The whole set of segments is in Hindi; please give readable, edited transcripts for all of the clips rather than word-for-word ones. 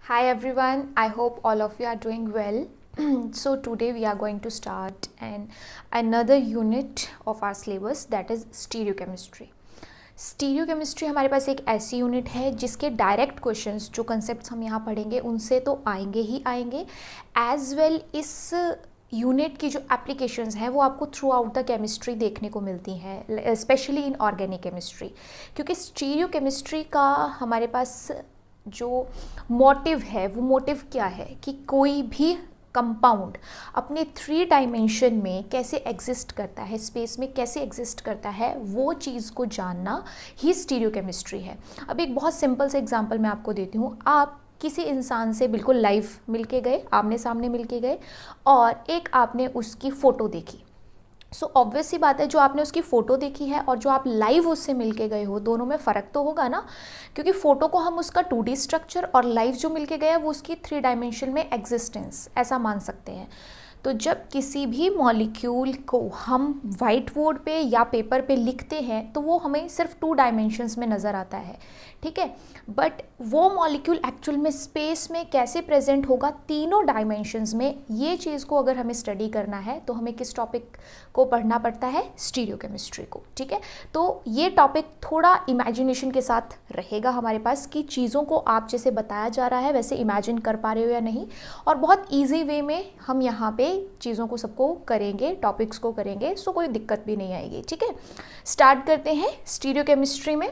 Hi everyone, I hope all of you are doing well. So today we are going to start another unit of our syllabus, that is stereochemistry. Stereochemistry हमारे पास एक ऐसी यूनिट है जिसके डायरेक्ट क्वेश्चंस जो कंसेप्ट्स हम यहाँ पढ़ेंगे उनसे तो आएंगे ही आएंगे, एज वेल इस यूनिट की जो एप्लीकेशंस हैं वो आपको थ्रू आउट द केमिस्ट्री देखने को मिलती हैं, स्पेशली इन ऑर्गेनिक केमिस्ट्री, क्योंकि स्टीरियोकेमिस्ट्री का हमारे पास जो मोटिव है वो मोटिव क्या है कि कोई भी कंपाउंड अपने 3 डायमेंशन में कैसे एग्जिस्ट करता है, स्पेस में कैसे एग्जिस्ट करता है, वो चीज़ को जानना ही स्टीरियोकेमिस्ट्री है। अब एक बहुत सिंपल से एग्जांपल मैं आपको देती हूँ। आप किसी इंसान से बिल्कुल लाइव मिलके गए, आमने सामने मिलके गए, और एक आपने उसकी फ़ोटो देखी। सो ऑब्वियस सी बात है, जो आपने उसकी फ़ोटो देखी है और जो आप लाइव उससे मिलके गए हो, दोनों में फ़र्क तो होगा ना, क्योंकि फ़ोटो को हम उसका 2D स्ट्रक्चर और लाइव जो मिलके गया वो उसकी 3 डायमेंशन में एग्जिस्टेंस ऐसा मान सकते हैं। तो जब किसी भी मॉलिक्यूल को हम वाइट बोर्ड पे या पेपर पे लिखते हैं तो वो हमें सिर्फ 2 डायमेंशंस में नज़र आता है, ठीक है, बट वो मॉलिक्यूल एक्चुअल में स्पेस में कैसे प्रेजेंट होगा तीनों डायमेंशंस में, ये चीज़ को अगर हमें स्टडी करना है तो हमें किस टॉपिक को पढ़ना पड़ता है? स्टीरियोकेमिस्ट्री को, ठीक है। तो ये टॉपिक थोड़ा इमेजिनेशन के साथ रहेगा हमारे पास कि चीज़ों को आप जैसे बताया जा रहा है वैसे इमेजिन कर पा रहे हो या नहीं, और बहुत ईजी वे में हम यहाँ पे चीज़ों को सबको करेंगे, टॉपिक्स को करेंगे, सो कोई दिक्कत भी नहीं आएगी, ठीक है। स्टार्ट करते हैं स्टीरियोकेमिस्ट्री में।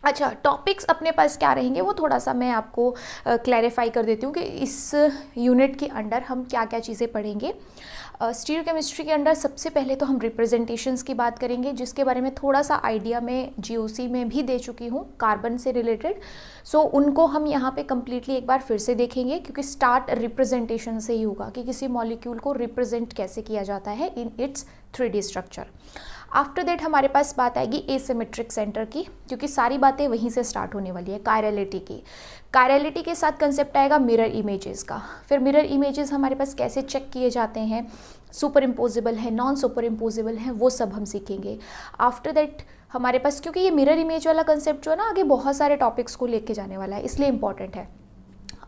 अच्छा, टॉपिक्स अपने पास क्या रहेंगे वो थोड़ा सा मैं आपको क्लैरिफाई कर देती हूँ कि इस यूनिट के अंडर हम क्या क्या चीज़ें पढ़ेंगे। स्टीरियोकेमिस्ट्री के अंडर सबसे पहले तो हम रिप्रेजेंटेशंस की बात करेंगे, जिसके बारे में थोड़ा सा आइडिया मैं जीओसी में भी दे चुकी हूँ कार्बन से रिलेटेड। सो उनको हम यहाँ पे कम्प्लीटली एक बार फिर से देखेंगे, क्योंकि स्टार्ट रिप्रेजेंटेशन से ही होगा कि किसी मॉलिक्यूल को रिप्रेजेंट कैसे किया जाता है in its 3D structure. After that हमारे पास बात आएगी एसिमेट्रिक सेंटर की, क्योंकि सारी बातें वहीं से स्टार्ट होने वाली है। कायरलिटी की, कायरलिटी के साथ कंसेप्ट आएगा मिरर इमेजेस का। फिर मिरर इमेजेस हमारे पास कैसे चेक किए जाते हैं, सुपर इम्पोजिबल है, नॉन सुपर इम्पोजिबल है, वो सब हम सीखेंगे। आफ्टर दैट हमारे पास, क्योंकि ये मिरर इमेज वाला कंसेप्ट जो है ना आगे बहुत सारे टॉपिक्स को लेके जाने वाला है, इसलिए इंपॉर्टेंट है।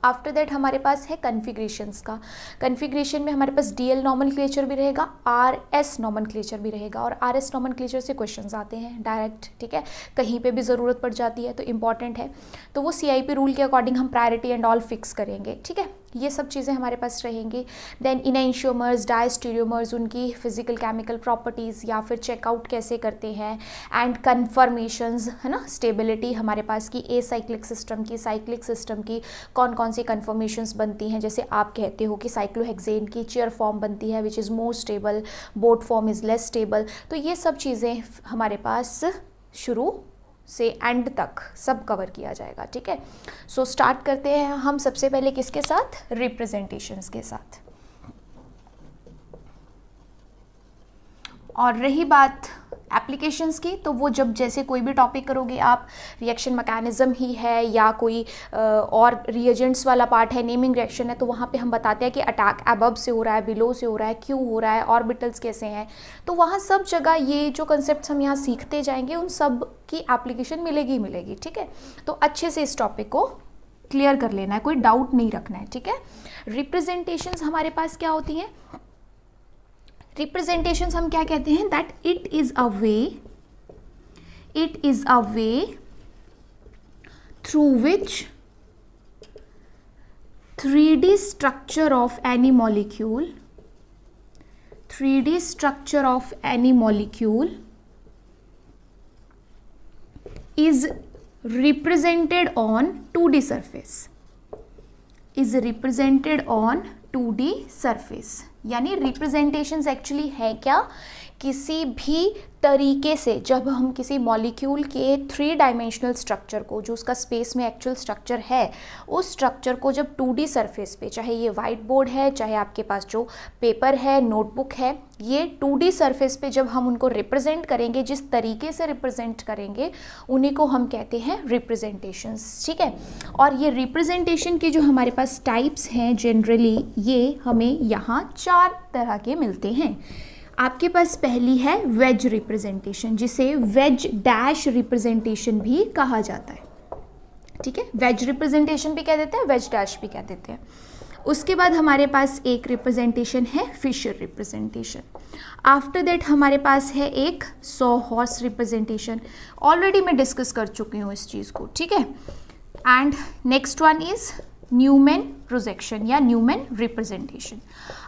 आफ्टर दैट हमारे पास है कन्फिग्रेशंस का। कन्फिग्रेशन में हमारे पास DL नॉमेनक्लेचर भी रहेगा, RS नॉमेनक्लेचर भी रहेगा, और RS नॉमेनक्लेचर से क्वेश्चंस आते हैं डायरेक्ट, ठीक है, कहीं पे भी ज़रूरत पड़ जाती है तो इंपॉर्टेंट है। तो वो CIP रूल के अकॉर्डिंग हम प्रायोरिटी एंड ऑल फिक्स करेंगे, ठीक है, ये सब चीज़ें हमारे पास रहेंगी। देन इनैंशियोमर्स, डायस्टीरियोमर्स, उनकी फिजिकल केमिकल प्रॉपर्टीज़ या फिर चेकआउट कैसे करते हैं, एंड कन्फर्मेशंस, है ना, स्टेबिलिटी हमारे पास की एसाइक्लिक सिस्टम की, साइक्लिक सिस्टम की कौन कौन सी कन्फर्मेशंस बनती हैं। जैसे आप कहते हो कि साइक्लोहेक्सेन की चेयर फॉर्म बनती है which is more stable, boat form is less stable. तो ये सब चीज़ें हमारे पास शुरू से एंड तक सब कवर किया जाएगा, ठीक है। सो स्टार्ट करते हैं हम सबसे पहले किसके साथ? रिप्रेजेंटेशंस के साथ। और रही बात एप्लीकेशंस की, तो वो जब जैसे कोई भी टॉपिक करोगे आप, रिएक्शन मैकेनिज्म ही है या कोई और रिएजेंट्स वाला पार्ट है, नेमिंग रिएक्शन है, तो वहाँ पे हम बताते हैं कि अटैक अबव से हो रहा है, बिलो से हो रहा है, क्यों हो रहा है, ऑर्बिटल्स कैसे हैं। तो वहाँ सब जगह ये जो कंसेप्ट हम यहाँ सीखते जाएंगे उन सब की एप्लीकेशन मिलेगी ही मिलेगी, ठीक है। तो अच्छे से इस टॉपिक को क्लियर कर लेना है, कोई डाउट नहीं रखना है, ठीक है। रिप्रेजेंटेशंस हमारे पास क्या होती हैं? रिप्रेजेंटेशंस हम क्या कहते हैं? That it is a way through which 3D structure of any molecule is represented on 2D surface। यानी रिप्रेजेंटेशंस एक्चुअली है क्या? किसी भी तरीके से जब हम किसी मॉलिक्यूल के 3 डायमेंशनल स्ट्रक्चर को, जो उसका स्पेस में एक्चुअल स्ट्रक्चर है, उस स्ट्रक्चर को जब 2D सरफेस पे, चाहे ये वाइट बोर्ड है, चाहे आपके पास जो पेपर है, नोटबुक है, ये 2D सरफेस पे जब हम उनको रिप्रेजेंट करेंगे, जिस तरीके से रिप्रेजेंट करेंगे उन्हीं को हम कहते हैं रिप्रेजेंटेशंस, ठीक है। और ये रिप्रेजेंटेशन के जो हमारे पास टाइप्स हैं जनरली, ये हमें यहाँ 4 तरह के मिलते हैं। आपके पास पहली है वेज रिप्रेजेंटेशन, जिसे वेज डैश रिप्रेजेंटेशन भी कहा जाता है। ठीक है, वेज रिप्रेजेंटेशन भी कह देते हैं, वेज डैश भी कह देते हैं। उसके बाद हमारे पास एक रिप्रेजेंटेशन है फिशर रिप्रेजेंटेशन। आफ्टर दैट हमारे पास है एक सॉ हॉर्स रिप्रेजेंटेशन। ऑलरेडी मैं डिस्कस कर चुकी हूँ इस चीज़ को, ठीक है। And next one is Newman projection या न्यूमैन रिप्रेजेंटेशन।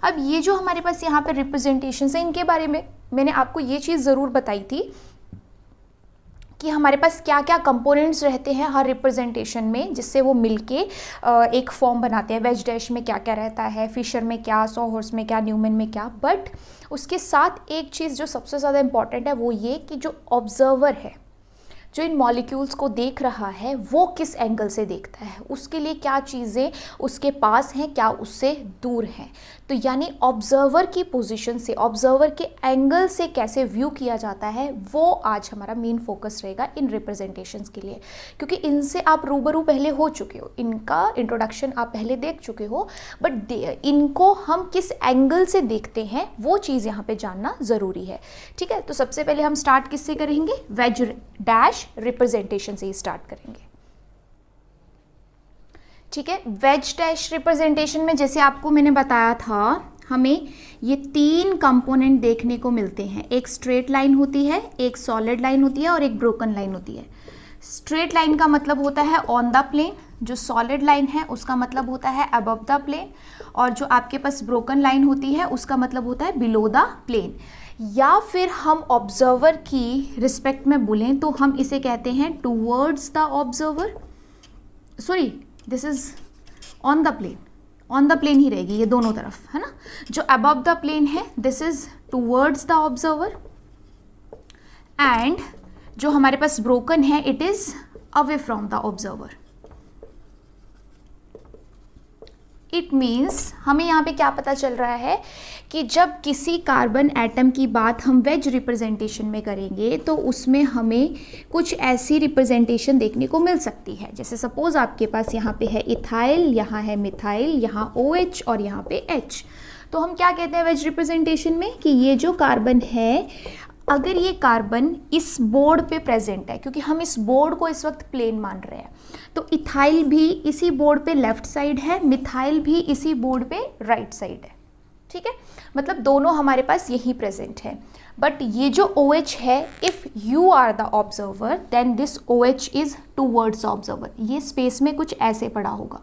अब ये जो हमारे पास यहाँ पे रिप्रेजेंटेशन है, इनके बारे में मैंने आपको ये चीज़ ज़रूर बताई थी कि हमारे पास क्या क्या कंपोनेंट्स रहते हैं हर रिप्रेजेंटेशन में, जिससे वो मिलके एक फॉर्म बनाते हैं। वेज डैश में क्या क्या रहता है, फिशर में क्या, सॉ हॉर्स में क्या, न्यूमैन में क्या। बट उसके साथ एक चीज़ जो सबसे ज़्यादा इंपॉर्टेंट है वो ये कि जो ऑब्जर्वर है, जो इन मॉलिक्यूल्स को देख रहा है, वो किस एंगल से देखता है, उसके लिए क्या चीज़ें उसके पास हैं, क्या उससे दूर हैं। तो यानी ऑब्जर्वर की पोजीशन से, ऑब्जर्वर के एंगल से कैसे व्यू किया जाता है, वो आज हमारा मेन फोकस रहेगा इन रिप्रेजेंटेशंस के लिए। क्योंकि इनसे आप रूबरू पहले हो चुके हो, इनका इंट्रोडक्शन आप पहले देख चुके हो, बट इनको हम किस एंगल से देखते हैं वो चीज़ यहाँ पे जानना ज़रूरी है, ठीक है। तो सबसे पहले हम स्टार्ट किससे करेंगे, वेज डैश रिप्रेजेंटेशन से ही स्टार्ट करेंगे, ठीक है। वेज डैश रिप्रेजेंटेशन में जैसे आपको मैंने बताया था, हमें ये तीन कंपोनेंट देखने को मिलते हैं। एक स्ट्रेट लाइन होती है, एक सॉलिड लाइन होती है और एक ब्रोकन लाइन होती है। स्ट्रेट लाइन का मतलब होता है ऑन द प्लेन, जो सॉलिड लाइन है उसका मतलब होता है अबव द प्लेन, और जो आपके पास ब्रोकन लाइन होती है उसका मतलब होता है बिलो द प्लेन। या फिर हम ऑब्जर्वर की रिस्पेक्ट में बोलें तो हम इसे कहते हैं towards the observer, sorry this is on the plane, on the plane ही रहेगी ये दोनों तरफ, है ना। जो अबव द प्लेन है this is towards the observer, and जो हमारे पास ब्रोकन है it is away from the observer. It means हमें यहाँ पे क्या पता चल रहा है कि जब किसी कार्बन एटम की बात हम वेज रिप्रेजेंटेशन में करेंगे तो उसमें हमें कुछ ऐसी रिप्रेजेंटेशन देखने को मिल सकती है। जैसे सपोज आपके पास यहाँ पे है इथाइल, यहाँ है मिथाइल, यहाँ OH और यहाँ पे H। तो हम क्या कहते हैं वेज रिप्रेजेंटेशन में कि ये जो कार्बन है, अगर ये कार्बन इस बोर्ड पे प्रेजेंट है, क्योंकि हम इस बोर्ड को इस वक्त प्लेन मान रहे हैं, तो इथाइल भी इसी बोर्ड पे लेफ्ट साइड है, मिथाइल भी इसी बोर्ड पे राइट साइड है, ठीक है। मतलब दोनों हमारे पास यही प्रेजेंट है। बट ये जो OH है, if you are the observer then this OH is towards observer. ये स्पेस में कुछ ऐसे पड़ा होगा,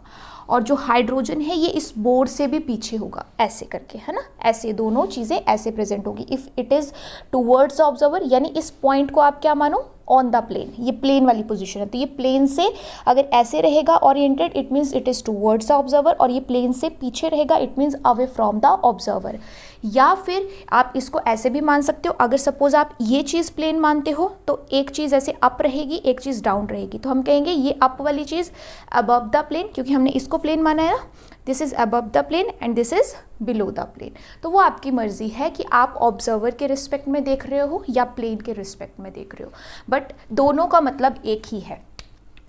और जो हाइड्रोजन है ये इस बोर्ड से भी पीछे होगा, ऐसे करके, है ना। ऐसे दोनों चीज़ें ऐसे प्रेजेंट होगी if it is towards observer, यानी इस पॉइंट को आप क्या मानो, ऑन द प्लेन। ये प्लेन वाली पोजीशन है, तो ये प्लेन से अगर ऐसे रहेगा oriented it means it is towards the observer, और ये प्लेन से पीछे रहेगा it means away from the observer. या फिर आप इसको ऐसे भी मान सकते हो, अगर सपोज आप ये चीज़ प्लेन मानते हो तो एक चीज़ ऐसे अप रहेगी, एक चीज़ डाउन रहेगी, तो हम कहेंगे ये अप वाली चीज़ अबव द प्लेन, क्योंकि हमने इसको प्लेन माना है ना, this is above the plane and this is below the plane. तो वो आपकी मर्जी है कि आप ऑब्जर्वर के रिस्पेक्ट में देख रहे हो या प्लेन के रिस्पेक्ट में देख रहे हो, बट दोनों का मतलब एक ही है।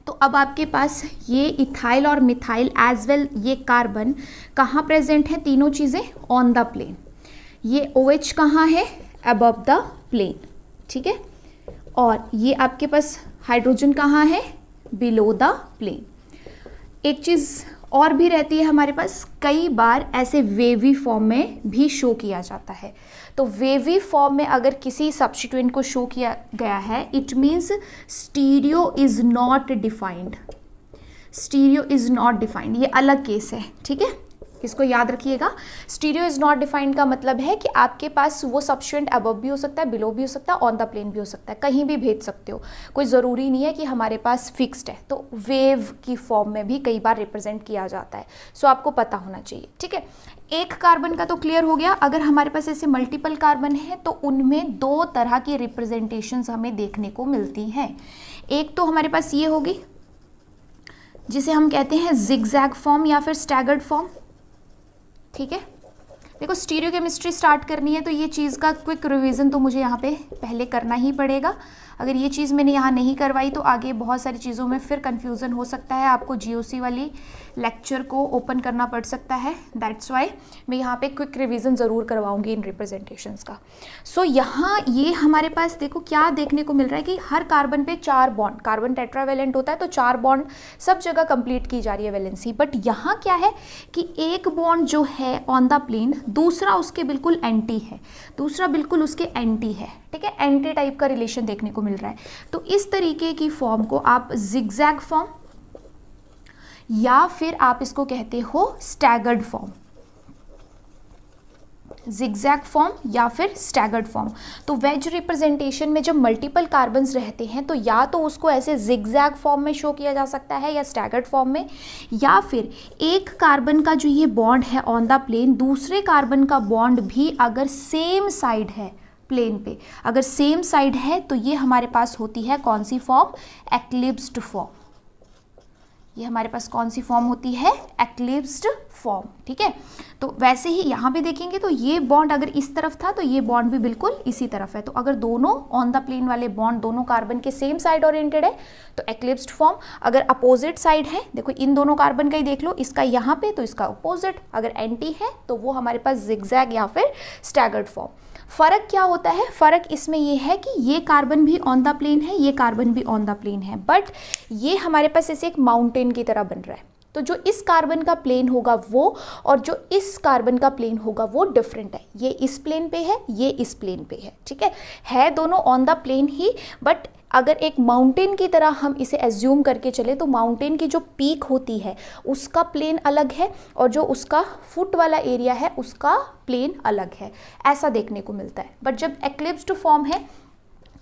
तो अब आपके पास ये इथाइल और मिथाइल एज वेल ये कार्बन कहाँ प्रेजेंट है, तीनों चीज़ें ऑन द प्लेन। ये OH कहाँ है, अबव द प्लेन, ठीक है। और ये आपके पास हाइड्रोजन कहाँ है, बिलो द प्लेन। एक चीज़ और भी रहती है हमारे पास, कई बार ऐसे वेवी फॉर्म में भी शो किया जाता है। तो वेवी फॉर्म में अगर किसी सब्स्टिट्यूएंट को शो किया गया है it means stereo is not defined, stereo is not defined, ये अलग केस है, ठीक है। इसको याद रखिएगा, स्टीरियो इज़ नॉट डिफाइंड का मतलब है कि आपके पास वो सब्स्टिट्यूएंट अबव भी हो सकता है, बिलो भी हो सकता है, ऑन द प्लेन भी हो सकता है, कहीं भी भेज सकते हो, कोई ज़रूरी नहीं है कि हमारे पास फिक्स्ड है। तो वेव की फॉर्म में भी कई बार रिप्रेजेंट किया जाता है, सो आपको पता होना चाहिए, ठीक है। एक कार्बन का तो क्लियर हो गया। अगर हमारे पास ऐसे मल्टीपल कार्बन है तो उनमें दो तरह की रिप्रेजेंटेशंस हमें देखने को मिलती हैं। एक तो हमारे पास ये होगी जिसे हम कहते हैं जिगजैग फॉर्म या फिर स्टैगर्ड फॉर्म, ठीक है। देखो स्टीरियो केमिस्ट्री स्टार्ट करनी है तो ये चीज़ का क्विक रिवीजन तो मुझे यहाँ पे पहले करना ही पड़ेगा। अगर ये चीज़ मैंने यहाँ नहीं करवाई तो आगे बहुत सारी चीज़ों में फिर कन्फ्यूज़न हो सकता है, आपको GOC वाली लेक्चर को ओपन करना पड़ सकता है। दैट्स वाई मैं यहाँ पे क्विक रिवीजन ज़रूर करवाऊंगी इन रिप्रेजेंटेशंस का। सो यहाँ ये हमारे पास देखो क्या देखने को मिल रहा है कि हर कार्बन पे 4 बॉन्ड, कार्बन टेट्रावेलेंट होता है तो 4 बॉन्ड सब जगह कंप्लीट की जा रही है वैलेंसी। बट यहाँ क्या है कि एक बॉन्ड जो है ऑन द प्लेन, दूसरा उसके बिल्कुल एंटी है, दूसरा बिल्कुल उसके एंटी है, ठीक है, एंटी टाइप का रिलेशन देखने को मिल रहा है। तो इस तरीके की फॉर्म को आप जिगजैग फॉर्म या फिर आप इसको कहते हो स्टैगर्ड फॉर्म, जिगजैग फॉर्म या फिर स्टैगर्ड फॉर्म। तो वेज रिप्रेजेंटेशन में जब मल्टीपल कार्बन्स रहते हैं तो या तो उसको ऐसे जिगजैग फॉर्म में शो किया जा सकता है या स्टैगर्ड फॉर्म में, या फिर एक कार्बन का जो ये बॉन्ड है ऑन द प्लेन, दूसरे कार्बन का बॉन्ड भी अगर सेम साइड है प्लेन पे, अगर सेम साइड है तो ये हमारे पास होती है कौन सी फॉर्म, एक्लिप्स्ड फॉर्म। ये हमारे पास कौन सी फॉर्म होती है, एक्लिप्स्ड फॉर्म, ठीक है। तो वैसे ही यहाँ पे देखेंगे तो ये बॉन्ड अगर इस तरफ था तो ये बॉन्ड भी बिल्कुल इसी तरफ है। तो अगर दोनों ऑन द प्लेन वाले बॉन्ड दोनों कार्बन के सेम साइड ओरिएंटेड है तो एक्लिप्स्ड फॉर्म। अगर अपोजिट साइड है, देखो इन दोनों कार्बन का ही देख लो, इसका यहाँ पे तो इसका अपोजिट, अगर एंटी है तो वो हमारे पास जिगजैग या फिर स्टैगर्ड फॉर्म। फ़र्क क्या होता है, फ़र्क इसमें ये है कि ये कार्बन भी ऑन द प्लेन है, ये कार्बन भी ऑन द प्लेन है, बट ये हमारे पास ऐसे एक माउंटेन की तरह बन रहा है। तो जो इस कार्बन का प्लेन होगा वो और जो इस कार्बन का प्लेन होगा वो डिफरेंट है। ये इस प्लेन पे है, ये इस प्लेन पे है, ठीक है दोनों ऑन द प्लेन ही, बट अगर एक माउंटेन की तरह हम इसे एज्यूम करके चले तो माउंटेन की जो पीक होती है उसका प्लेन अलग है और जो उसका फुट वाला एरिया है उसका प्लेन अलग है, ऐसा देखने को मिलता है। बट जब एक्लिप्स्ड फॉर्म है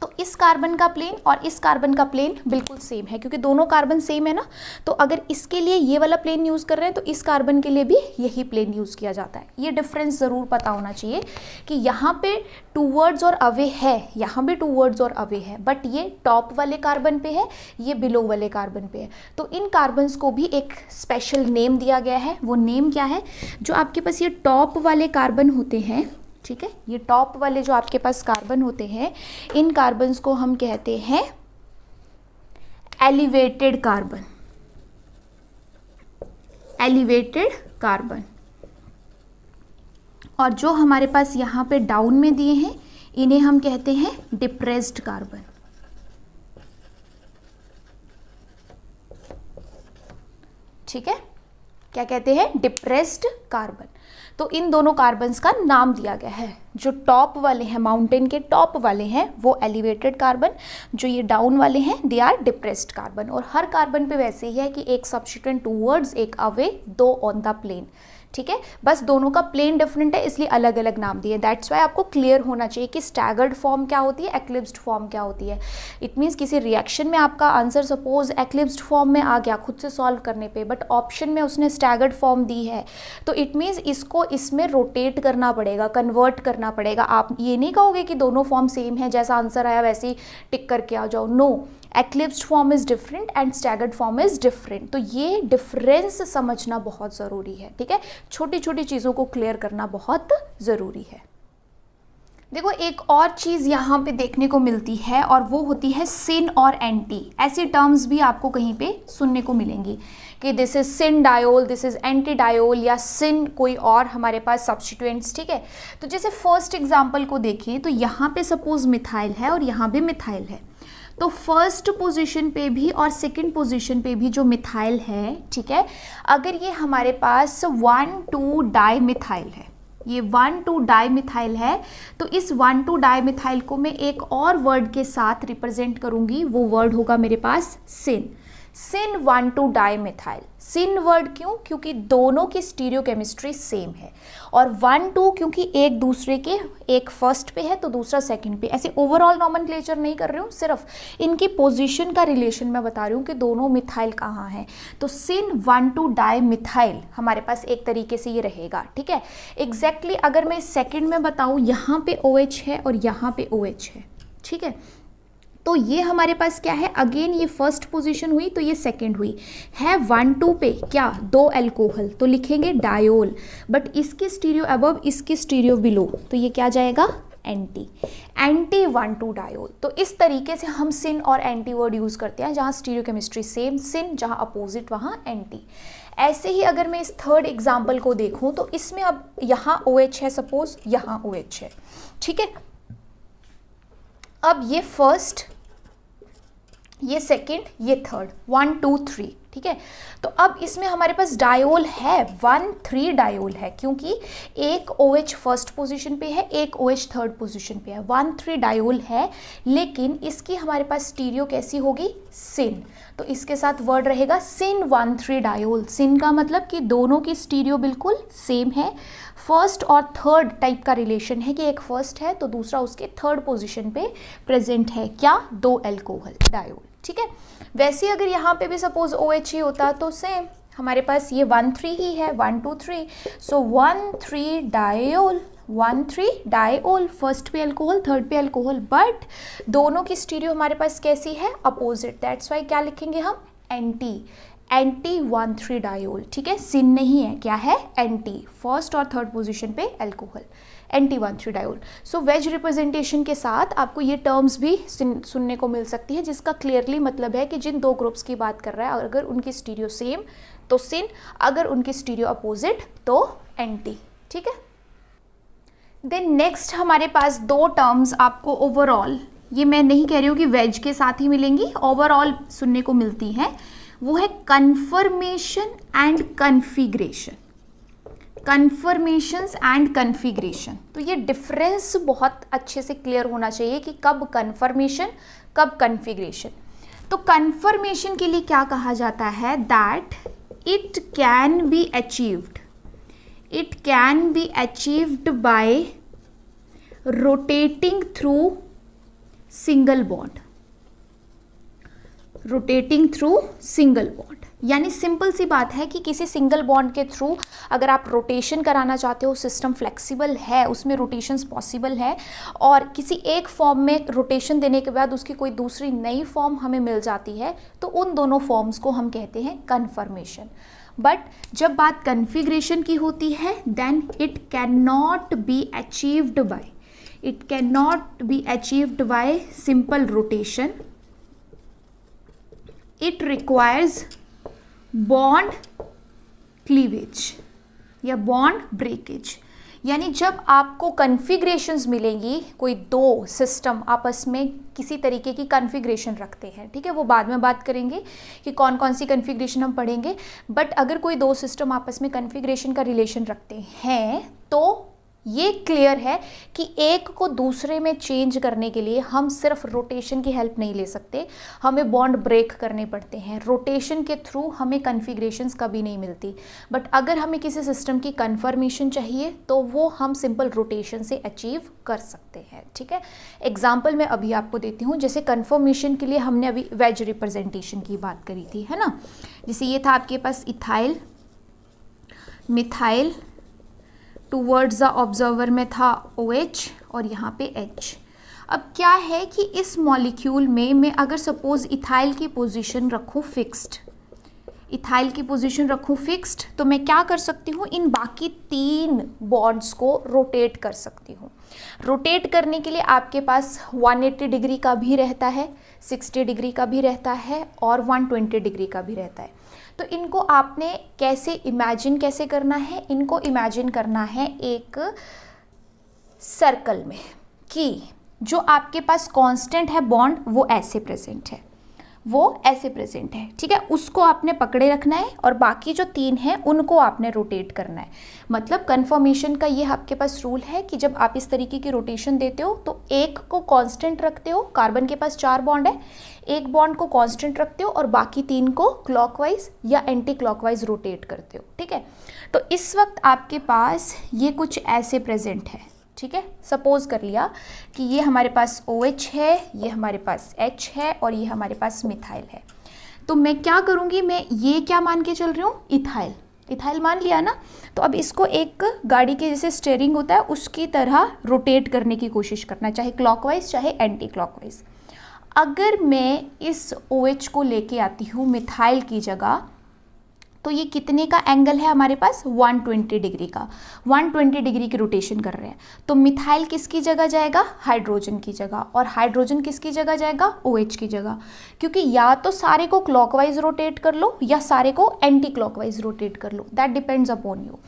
तो इस कार्बन का प्लेन और इस कार्बन का प्लेन बिल्कुल सेम है, क्योंकि दोनों कार्बन सेम है ना। तो अगर इसके लिए ये वाला प्लेन यूज़ कर रहे हैं तो इस कार्बन के लिए भी यही प्लेन यूज़ किया जाता है। ये डिफरेंस ज़रूर पता होना चाहिए कि यहाँ पे टूवर्ड्स और अवे है, यहाँ भी टूवर्ड्स और अवे है, बट ये टॉप वाले कार्बन पे है, ये बिलो वाले कार्बन पे है। तो इन कार्बन्स को भी एक स्पेशल नेम दिया गया है। वो नेम क्या है, जो आपके पास ये टॉप वाले कार्बन होते हैं, ठीक है, ये टॉप वाले जो आपके पास कार्बन होते हैं, इन कार्बन्स को हम कहते हैं एलिवेटेड कार्बन, एलिवेटेड कार्बन। और जो हमारे पास यहाँ पे डाउन में दिए हैं इन्हें हम कहते हैं डिप्रेस्ड कार्बन। ठीक है, क्या कहते हैं, डिप्रेस्ड कार्बन। तो इन दोनों कार्बन्स का नाम दिया गया है। जो टॉप वाले हैं, माउंटेन के टॉप वाले हैं, वो एलिवेटेड कार्बन, जो ये डाउन वाले हैं दे आर डिप्रेस्ड कार्बन। और हर कार्बन पे वैसे ही है कि एक सब्स्टिट्यूएंट टूवर्ड्स, एक अवे, दो ऑन द प्लेन। ठीक है, बस दोनों का प्लेन डिफरेंट है इसलिए अलग अलग नाम दिए। दैट्स वाई आपको क्लियर होना चाहिए कि स्टैगर्ड फॉर्म क्या होती है, एक्लिप्स्ड फॉर्म क्या होती है। इट मीन्स किसी रिएक्शन में आपका आंसर सपोज एक्लिप्स्ड फॉर्म में आ गया खुद से सॉल्व करने पे, बट ऑप्शन में उसने स्टैगर्ड फॉर्म दी है, तो इट मीन्स इसको इसमें रोटेट करना पड़ेगा, कन्वर्ट करना पड़ेगा। आप ये नहीं कहोगे कि दोनों फॉर्म सेम है, जैसा आंसर आया वैसे ही टिक करके आ जाओ। No, eclipsed form is different and staggered form is different. तो ये डिफरेंस समझना बहुत ज़रूरी है। ठीक है, छोटी छोटी चीज़ों को क्लियर करना बहुत ज़रूरी है। देखो, एक और चीज़ यहाँ पे देखने को मिलती है और वो होती है सिन और एंटी। ऐसी टर्म्स भी आपको कहीं पे सुनने को मिलेंगी कि this is syn diol, this is anti diol, या सिन कोई और हमारे पास सब्स्टिट्यूएंट्स। ठीक है, तो जैसे फर्स्ट एग्जाम्पल को देखिए तो यहाँ पे सपोज मिथाइल है और यहाँ भी मिथाइल है। तो फर्स्ट पोजीशन पे भी और सेकंड पोजीशन पे भी जो मिथाइल है, ठीक है, अगर ये हमारे पास 1,2 डाइमिथाइल है, ये 1,2 डाइमिथाइल है, तो इस 1,2 डाइमिथाइल को मैं एक और वर्ड के साथ रिप्रेजेंट करूंगी। वो वर्ड होगा मेरे पास सिन, सिन 1,2 डाइमिथाइल। सिन वर्ड क्यों? क्योंकि दोनों की स्टीरियो केमिस्ट्री सेम है, और 1,2 क्योंकि एक दूसरे के, एक फर्स्ट पे है तो दूसरा सेकंड पे। ऐसे ओवरऑल नॉमेनक्लेचर नहीं कर रही हूँ, सिर्फ इनकी पोजीशन का रिलेशन मैं बता रही हूँ कि दोनों मिथाइल कहाँ हैं। तो सिन 1,2 डाइमिथाइल हमारे पास एक तरीके से ये रहेगा। ठीक है, एग्जैक्टली अगर मैं सेकेंड में बताऊँ, यहाँ पे OH है और यहाँ पे OH है। ठीक है, तो ये हमारे पास क्या है, अगेन ये फर्स्ट पोजीशन हुई तो ये सेकंड हुई है। 1,2 पे क्या, 2 अल्कोहल, तो लिखेंगे डायोल, बट इसके स्टीरियो अबव, इसके स्टीरियो बिलो, तो ये क्या जाएगा, एंटी, एंटी 1,2 डायोल। तो इस तरीके से हम सिन और एंटी वर्ड यूज़ करते हैं, जहाँ स्टीरियोकेमिस्ट्री सेम सिन, जहाँ अपोजिट वहाँ एंटी। ऐसे ही अगर मैं इस थर्ड एग्जाम्पल को देखूँ तो इसमें अब यहाँ OH है, सपोज यहाँ OH है, ठीक है। अब ये फर्स्ट, ये सेकंड, ये थर्ड, 1 2 3, ठीक है। तो अब इसमें हमारे पास डायोल है, 1 3 डायोल है, क्योंकि एक OH फर्स्ट पोजीशन पे है, एक OH थर्ड पोजीशन पे है, 1 3 डायोल है। लेकिन इसकी हमारे पास स्टीरियो कैसी होगी, सिन। तो इसके साथ वर्ड रहेगा सिन 1 3 डायोल। सिन का मतलब कि दोनों की स्टीरियो बिल्कुल सेम है, फर्स्ट और थर्ड टाइप का रिलेशन है कि एक फर्स्ट है तो दूसरा उसके थर्ड पोजीशन पे प्रेजेंट है, क्या, 2 अल्कोहल डायोल, ठीक है। वैसे अगर यहाँ पे भी सपोज OH ही होता तो सेम, हमारे पास ये 1 3 ही है, 1 2 3, सो 1 3 डायोल, 1 3 डायोल, फर्स्ट पे अल्कोहल, थर्ड पे अल्कोहल, बट दोनों की स्टीरियो हमारे पास कैसी है, अपोजिट। दैट्स वाई क्या लिखेंगे हम, एंटी, एंटी 1 3 डायोल, ठीक है। सिन नहीं है, क्या है, एंटी, फर्स्ट और थर्ड पोजीशन पे अल्कोहल, एंटी 1 3 डायोल। सो वेज रिप्रेजेंटेशन के साथ आपको ये टर्म्स भी सुनने को मिल सकती है, जिसका क्लियरली मतलब है कि जिन दो ग्रुप्स की बात कर रहा है, अगर उनकी स्टीरियो सेम तो सिन, अगर उनकी स्टीरियो अपोजिट तो एंटी, ठीक है। देन नेक्स्ट हमारे पास दो टर्म्स आपको ओवरऑल, ये मैं नहीं कह रही हूँ कि वेज के साथ ही मिलेंगी, ओवरऑल सुनने को मिलती हैं, वो है conformation and configuration. Conformations and configuration, तो ये डिफरेंस बहुत अच्छे से क्लियर होना चाहिए कि कब कन्फर्मेशन, कब कन्फिग्रेशन। तो कन्फर्मेशन के लिए क्या कहा जाता है, that it can be achieved, it can be achieved bye rotating through single bond, rotating through single bond. यानी सिंपल सी बात है कि किसी सिंगल बॉन्ड के थ्रू अगर आप रोटेशन कराना चाहते हो, सिस्टम फ्लेक्सिबल है, उसमें रोटेशंस पॉसिबल है, और किसी एक फॉर्म में रोटेशन देने के बाद उसकी कोई दूसरी नई फॉर्म हमें मिल जाती है, तो उन दोनों फॉर्म्स को हम कहते हैं कन्फर्मेशन। बट जब बात कन्फिग्रेशन की होती है, then it can not be achieved by, it can not be achieved by simple rotation, it requires bond cleavage या बॉन्ड ब्रेकेज। यानी जब आपको कन्फिग्रेशंस मिलेंगी, कोई दो सिस्टम आपस में किसी तरीके की कन्फिग्रेशन रखते हैं, ठीक है, वो बाद में बात करेंगे कि कौन कौन सी कन्फिग्रेशन हम पढ़ेंगे, बट अगर कोई दो सिस्टम आपस में कन्फिग्रेशन का रिलेशन रखते हैं तो ये क्लियर है कि एक को दूसरे में चेंज करने के लिए हम सिर्फ रोटेशन की हेल्प नहीं ले सकते, हमें बॉन्ड ब्रेक करने पड़ते हैं। रोटेशन के थ्रू हमें कन्फिग्रेशंस कभी नहीं मिलती, बट अगर हमें किसी सिस्टम की कन्फर्मेशन चाहिए तो वो हम सिंपल रोटेशन से अचीव कर सकते हैं, ठीक है। एग्जाम्पल मैं अभी आपको देती हूँ, जैसे कन्फर्मेशन के लिए हमने अभी वेज रिप्रेजेंटेशन की बात करी थी, है ना। जैसे ये था आपके पास ethyl, methyl, towards the observer में था OH और यहाँ पे H। अब क्या है कि इस मॉलिक्यूल में मैं अगर सपोज इथाइल की पोजीशन रखूँ फिक्स्ड, इथाइल की पोजीशन रखूँ फिक्स्ड, तो मैं क्या कर सकती हूँ, इन बाकी 3 बॉन्ड्स को रोटेट कर सकती हूँ। रोटेट करने के लिए आपके पास 180 डिग्री का भी रहता है, 60 डिग्री का भी रहता है और 120 डिग्री का भी रहता है। तो इनको आपने कैसे इमेजिन कैसे करना है, इनको इमेजिन करना है एक सर्कल में, कि जो आपके पास कांस्टेंट है बॉन्ड वो ऐसे प्रेजेंट है, वो ऐसे प्रेजेंट है, ठीक है, उसको आपने पकड़े रखना है और बाकी जो 3 हैं उनको आपने रोटेट करना है। मतलब कन्फर्मेशन का ये आपके पास रूल है कि जब आप इस तरीके की रोटेशन देते हो तो एक को कांस्टेंट रखते हो, कार्बन के पास 4 बॉन्ड है, एक बॉन्ड को कांस्टेंट रखते हो और बाकी 3 को क्लॉकवाइज या एंटी क्लॉकवाइज रोटेट करते हो, ठीक है। तो इस वक्त आपके पास ये कुछ ऐसे प्रेजेंट है, ठीक है। सपोज कर लिया कि ये हमारे पास OH है, ये हमारे पास H है और ये हमारे पास मिथाइल है। तो मैं क्या करूँगी, मैं ये क्या मान के चल रही हूँ, इथाइल, इथाइल मान लिया ना। तो अब इसको एक गाड़ी के जैसे स्टीयरिंग होता है उसकी तरह रोटेट करने की कोशिश करना, चाहे क्लॉकवाइज चाहे एंटी क्लॉकवाइज। अगर मैं इस OH को लेके आती हूँ मिथाइल की जगह, तो ये कितने का एंगल है हमारे पास, 120 डिग्री का, 120 डिग्री की रोटेशन कर रहे हैं। तो मिथाइल किसकी जगह जाएगा, हाइड्रोजन की जगह, और हाइड्रोजन किसकी जगह जाएगा, OH की जगह, क्योंकि या तो सारे को क्लॉकवाइज रोटेट कर लो या सारे को एंटी क्लॉकवाइज रोटेट कर लो, दैट डिपेंड्स अपॉन यू।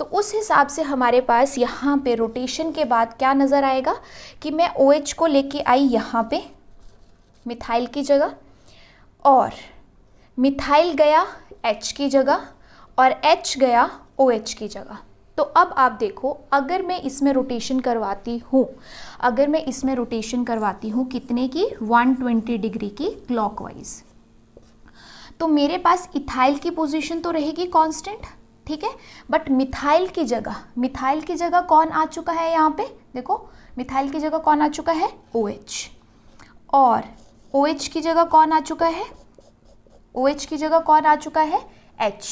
तो उस हिसाब से हमारे पास यहाँ पे रोटेशन के बाद क्या नज़र आएगा कि मैं OH को लेके आई यहाँ पे मिथाइल की जगह, और मिथाइल गया H की जगह, और H गया OH की जगह। तो अब आप देखो, अगर मैं इसमें रोटेशन करवाती हूँ, अगर मैं इसमें रोटेशन करवाती हूँ कितने की, 120 डिग्री की क्लॉकवाइज, तो मेरे पास इथाइल की पोजीशन तो रहेगी कांस्टेंट, ठीक है, बट मिथाइल की जगह कौन आ चुका है यहाँ पे, देखो मिथाइल की जगह कौन आ चुका है, OH, और OH की जगह कौन आ चुका है, OH की जगह कौन आ चुका है, H,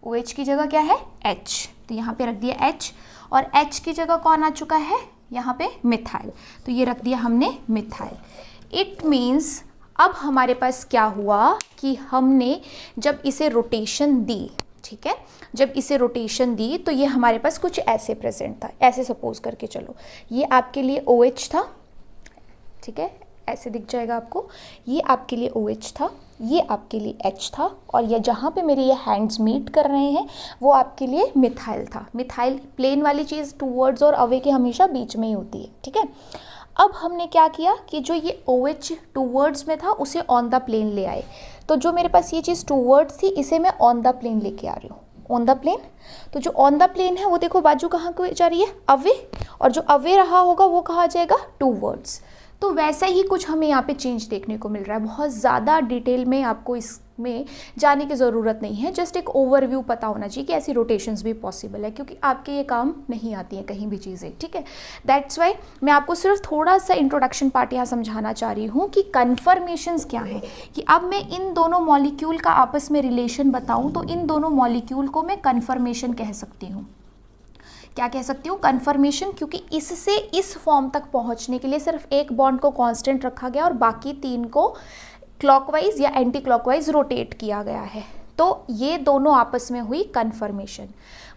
OH की जगह क्या है, H, तो यहाँ पे रख दिया H, और H की जगह कौन आ चुका है, यहाँ पे मिथाइल, तो ये रख दिया हमने मिथाइल। इट मीन्स अब हमारे पास क्या हुआ कि हमने जब इसे रोटेशन दी, ठीक है, जब इसे रोटेशन दी तो ये हमारे पास कुछ ऐसे प्रेजेंट था, ऐसे सपोज करके चलो, ये आपके लिए OH था, ठीक है, ऐसे दिख जाएगा आपको, ये आपके लिए OH था, ये आपके लिए H था, और ये जहाँ पे मेरे ये हैंड्स मीट कर रहे हैं वो आपके लिए मिथाइल था। मिथाइल प्लेन वाली चीज़ टूवर्ड्स और अवे के हमेशा बीच में ही होती है, ठीक है। अब हमने क्या किया कि जो ये OH टूवर्ड्स में था उसे ऑन द प्लेन ले आए, तो जो मेरे पास ये चीज़ टूवर्ड्स थी इसे मैं ऑन द प्लेन लेके आ रही हूँ, ऑन द प्लेन। तो जो ऑन द प्लेन है वो देखो बाजू कहाँ को जा रही है, अवे, और जो अवे रहा होगा वो कहाँ जाएगा, टूवर्ड्स। तो वैसा ही कुछ हमें यहाँ पे चेंज देखने को मिल रहा है। बहुत ज़्यादा डिटेल में आपको इसमें जाने की ज़रूरत नहीं है, जस्ट एक ओवरव्यू पता होना चाहिए कि ऐसी रोटेशंस भी पॉसिबल है, क्योंकि आपके ये काम नहीं आती हैं कहीं भी चीज़ें, ठीक है। दैट्स वाई मैं आपको सिर्फ थोड़ा सा इंट्रोडक्शन पार्ट यहाँ समझाना चाह रही हूँ कि कन्फर्मेशंस क्या है, कि अब मैं इन दोनों मॉलिक्यूल का आपस में रिलेशन बताऊँ तो इन दोनों मॉलिक्यूल को मैं कन्फर्मेशन कह सकती हूँ। क्या कह सकती हूँ, कन्फर्मेशन, क्योंकि इससे इस फॉर्म तक पहुँचने के लिए सिर्फ एक बॉन्ड को कांस्टेंट रखा गया और बाकी तीन को क्लॉकवाइज या एंटी क्लॉकवाइज रोटेट किया गया है, तो ये दोनों आपस में हुई कन्फर्मेशन।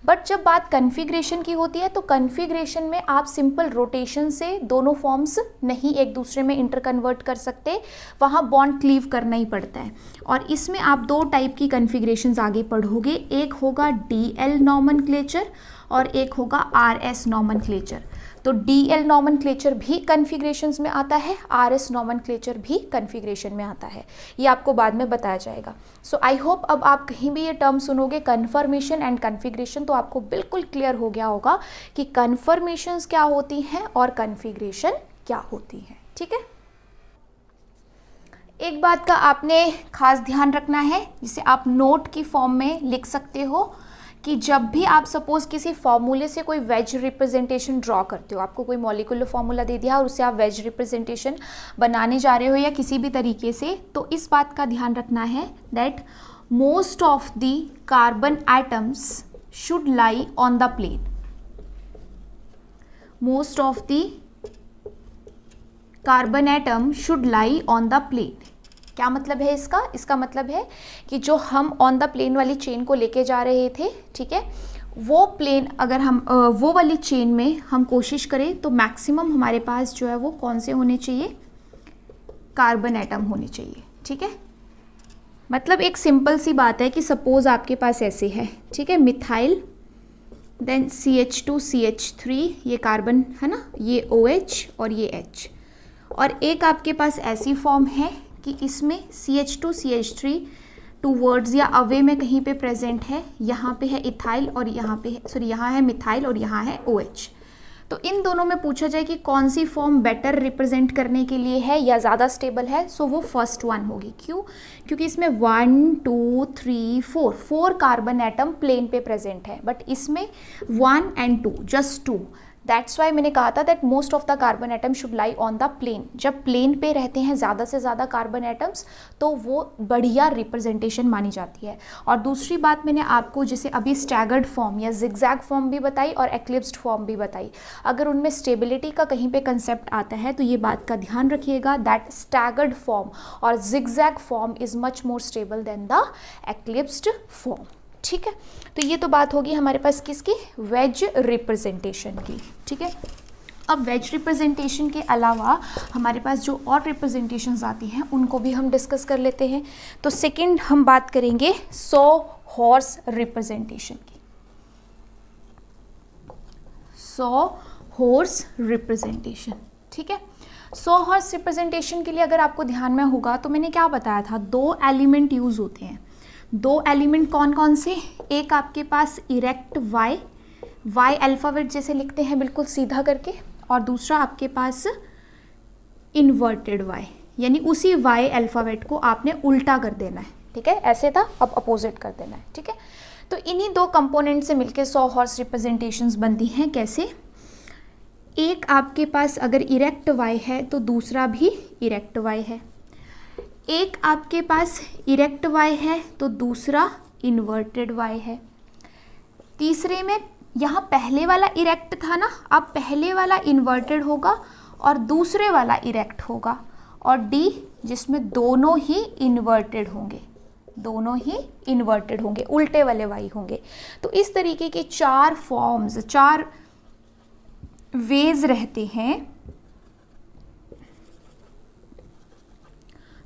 बट जब बात कन्फिग्रेशन की होती है तो कन्फिग्रेशन में आप सिंपल रोटेशन से दोनों फॉर्म्स नहीं एक दूसरे में इंटरकन्वर्ट कर सकते, वहाँ बॉन्ड क्लीव करना ही पड़ता है। और इसमें आप दो टाइप की कन्फिग्रेशंस आगे पढ़ोगे, एक होगा DL नॉमेनक्लेचर और एक होगा RS नॉमेनक्लेचर। तो DL नॉमेनक्लेचर भी कन्फिग्रेशंस में आता है, RS नॉमेनक्लेचर भी कन्फिग्रेशन में आता है, ये आपको बाद में बताया जाएगा। सो आई होप अब आप कहीं भी ये टर्म सुनोगे कन्फर्मेशन एंड कन्फिग्रेशन तो आपको बिल्कुल क्लियर हो गया होगा कि कन्फर्मेशंस क्या होती हैं और कन्फिग्रेशन क्या होती है, ठीक है। एक बात का आपने खास ध्यान रखना है, जिसे आप नोट की फॉर्म में लिख सकते हो, कि जब भी आप सपोज किसी फॉर्मूले से कोई वेज रिप्रेजेंटेशन ड्रॉ करते हो, आपको कोई मॉलिक्यूलर फॉर्मूला दे दिया और उससे आप वेज रिप्रेजेंटेशन बनाने जा रहे हो या किसी भी तरीके से, तो इस बात का ध्यान रखना है that most of the carbon atoms should lie on the plane. Most of the carbon atom should lie on the plane. क्या मतलब है इसका, इसका मतलब है कि जो हम ऑन द प्लेन वाली चेन को लेके जा रहे थे, ठीक है, वो प्लेन अगर हम वो वाली चेन में हम कोशिश करें तो मैक्सिमम हमारे पास जो है वो कौन से होने चाहिए, कार्बन एटम होने चाहिए, ठीक है। मतलब एक सिंपल सी बात है कि सपोज आपके पास ऐसे है, ठीक है, मिथाइल, देन CH2CH3, ये कार्बन है ना, ये OH और ये H, और एक आपके पास ऐसी फॉर्म है कि इसमें CH2CH3 टूवर्ड्स या अवे में कहीं पे प्रेजेंट है, यहाँ पे है इथाइल और यहाँ पे है यहाँ है मिथाइल और यहाँ है OH। तो इन दोनों में पूछा जाए कि कौन सी फॉर्म बेटर रिप्रेजेंट करने के लिए है या ज़्यादा स्टेबल है, सो वो फर्स्ट वन होगी। क्यों, क्योंकि इसमें 1 2 3 4 कार्बन एटम प्लेन पे प्रेजेंट है, बट इसमें 1 and 2 जस्ट 2। दैट्स वाई मैंने कहा था that most of the carbon atom should lie on the plane. जब प्लेन पे रहते हैं ज़्यादा से ज़्यादा कार्बन एटम्स तो वो बढ़िया रिप्रेजेंटेशन मानी जाती है। और दूसरी बात मैंने आपको जैसे अभी स्टैगर्ड फॉर्म या जिगजैग फॉर्म भी बताई और एक्लिप्स्ड फॉर्म भी बताई, अगर उनमें स्टेबिलिटी का कहीं पे कंसेप्ट आता है तो ये बात का ध्यान रखिएगा दैट स्टैगर्ड फॉर्म और zigzag form is much more stable than the eclipsed form, ठीक है, तो ये तो बात होगी हमारे पास किसकी, वेज रिप्रेजेंटेशन की। ठीक है, अब वेज रिप्रेजेंटेशन के अलावा हमारे पास जो और रिप्रेजेंटेशंस आती हैं उनको भी हम डिस्कस कर लेते हैं। तो सेकंड हम बात करेंगे सॉ हॉर्स रिप्रेजेंटेशन की। सॉ हॉर्स रिप्रेजेंटेशन, ठीक है, सॉ हॉर्स रिप्रेजेंटेशन के लिए अगर आपको ध्यान में होगा तो मैंने क्या बताया था, 2 एलिमेंट यूज होते हैं। 2 एलिमेंट कौन कौन से, एक आपके पास इरेक्ट वाई अल्फ़ाबेट जैसे लिखते हैं बिल्कुल सीधा करके, और दूसरा आपके पास इन्वर्टेड वाई, यानी उसी वाई अल्फ़ाबेट को आपने उल्टा कर देना है। ठीक है, ऐसे था, अब अपोजिट कर देना है। ठीक है, तो इन्हीं 2 कंपोनेंट से मिलके सॉ हॉर्स रिप्रेजेंटेशंस बनती हैं। कैसे, एक आपके पास अगर इरेक्ट वाई है तो दूसरा भी इरेक्ट वाई है, एक आपके पास इरेक्ट वाई है तो दूसरा इन्वर्टेड वाई है, तीसरे में यहाँ पहले वाला इरेक्ट था ना, अब पहले वाला इन्वर्टेड होगा और दूसरे वाला इरेक्ट होगा, और डी जिसमें दोनों ही इन्वर्टेड होंगे, दोनों ही इन्वर्टेड होंगे, उल्टे वाले वाई होंगे। तो इस तरीके के 4 फॉर्म्स, 4 वेज रहते हैं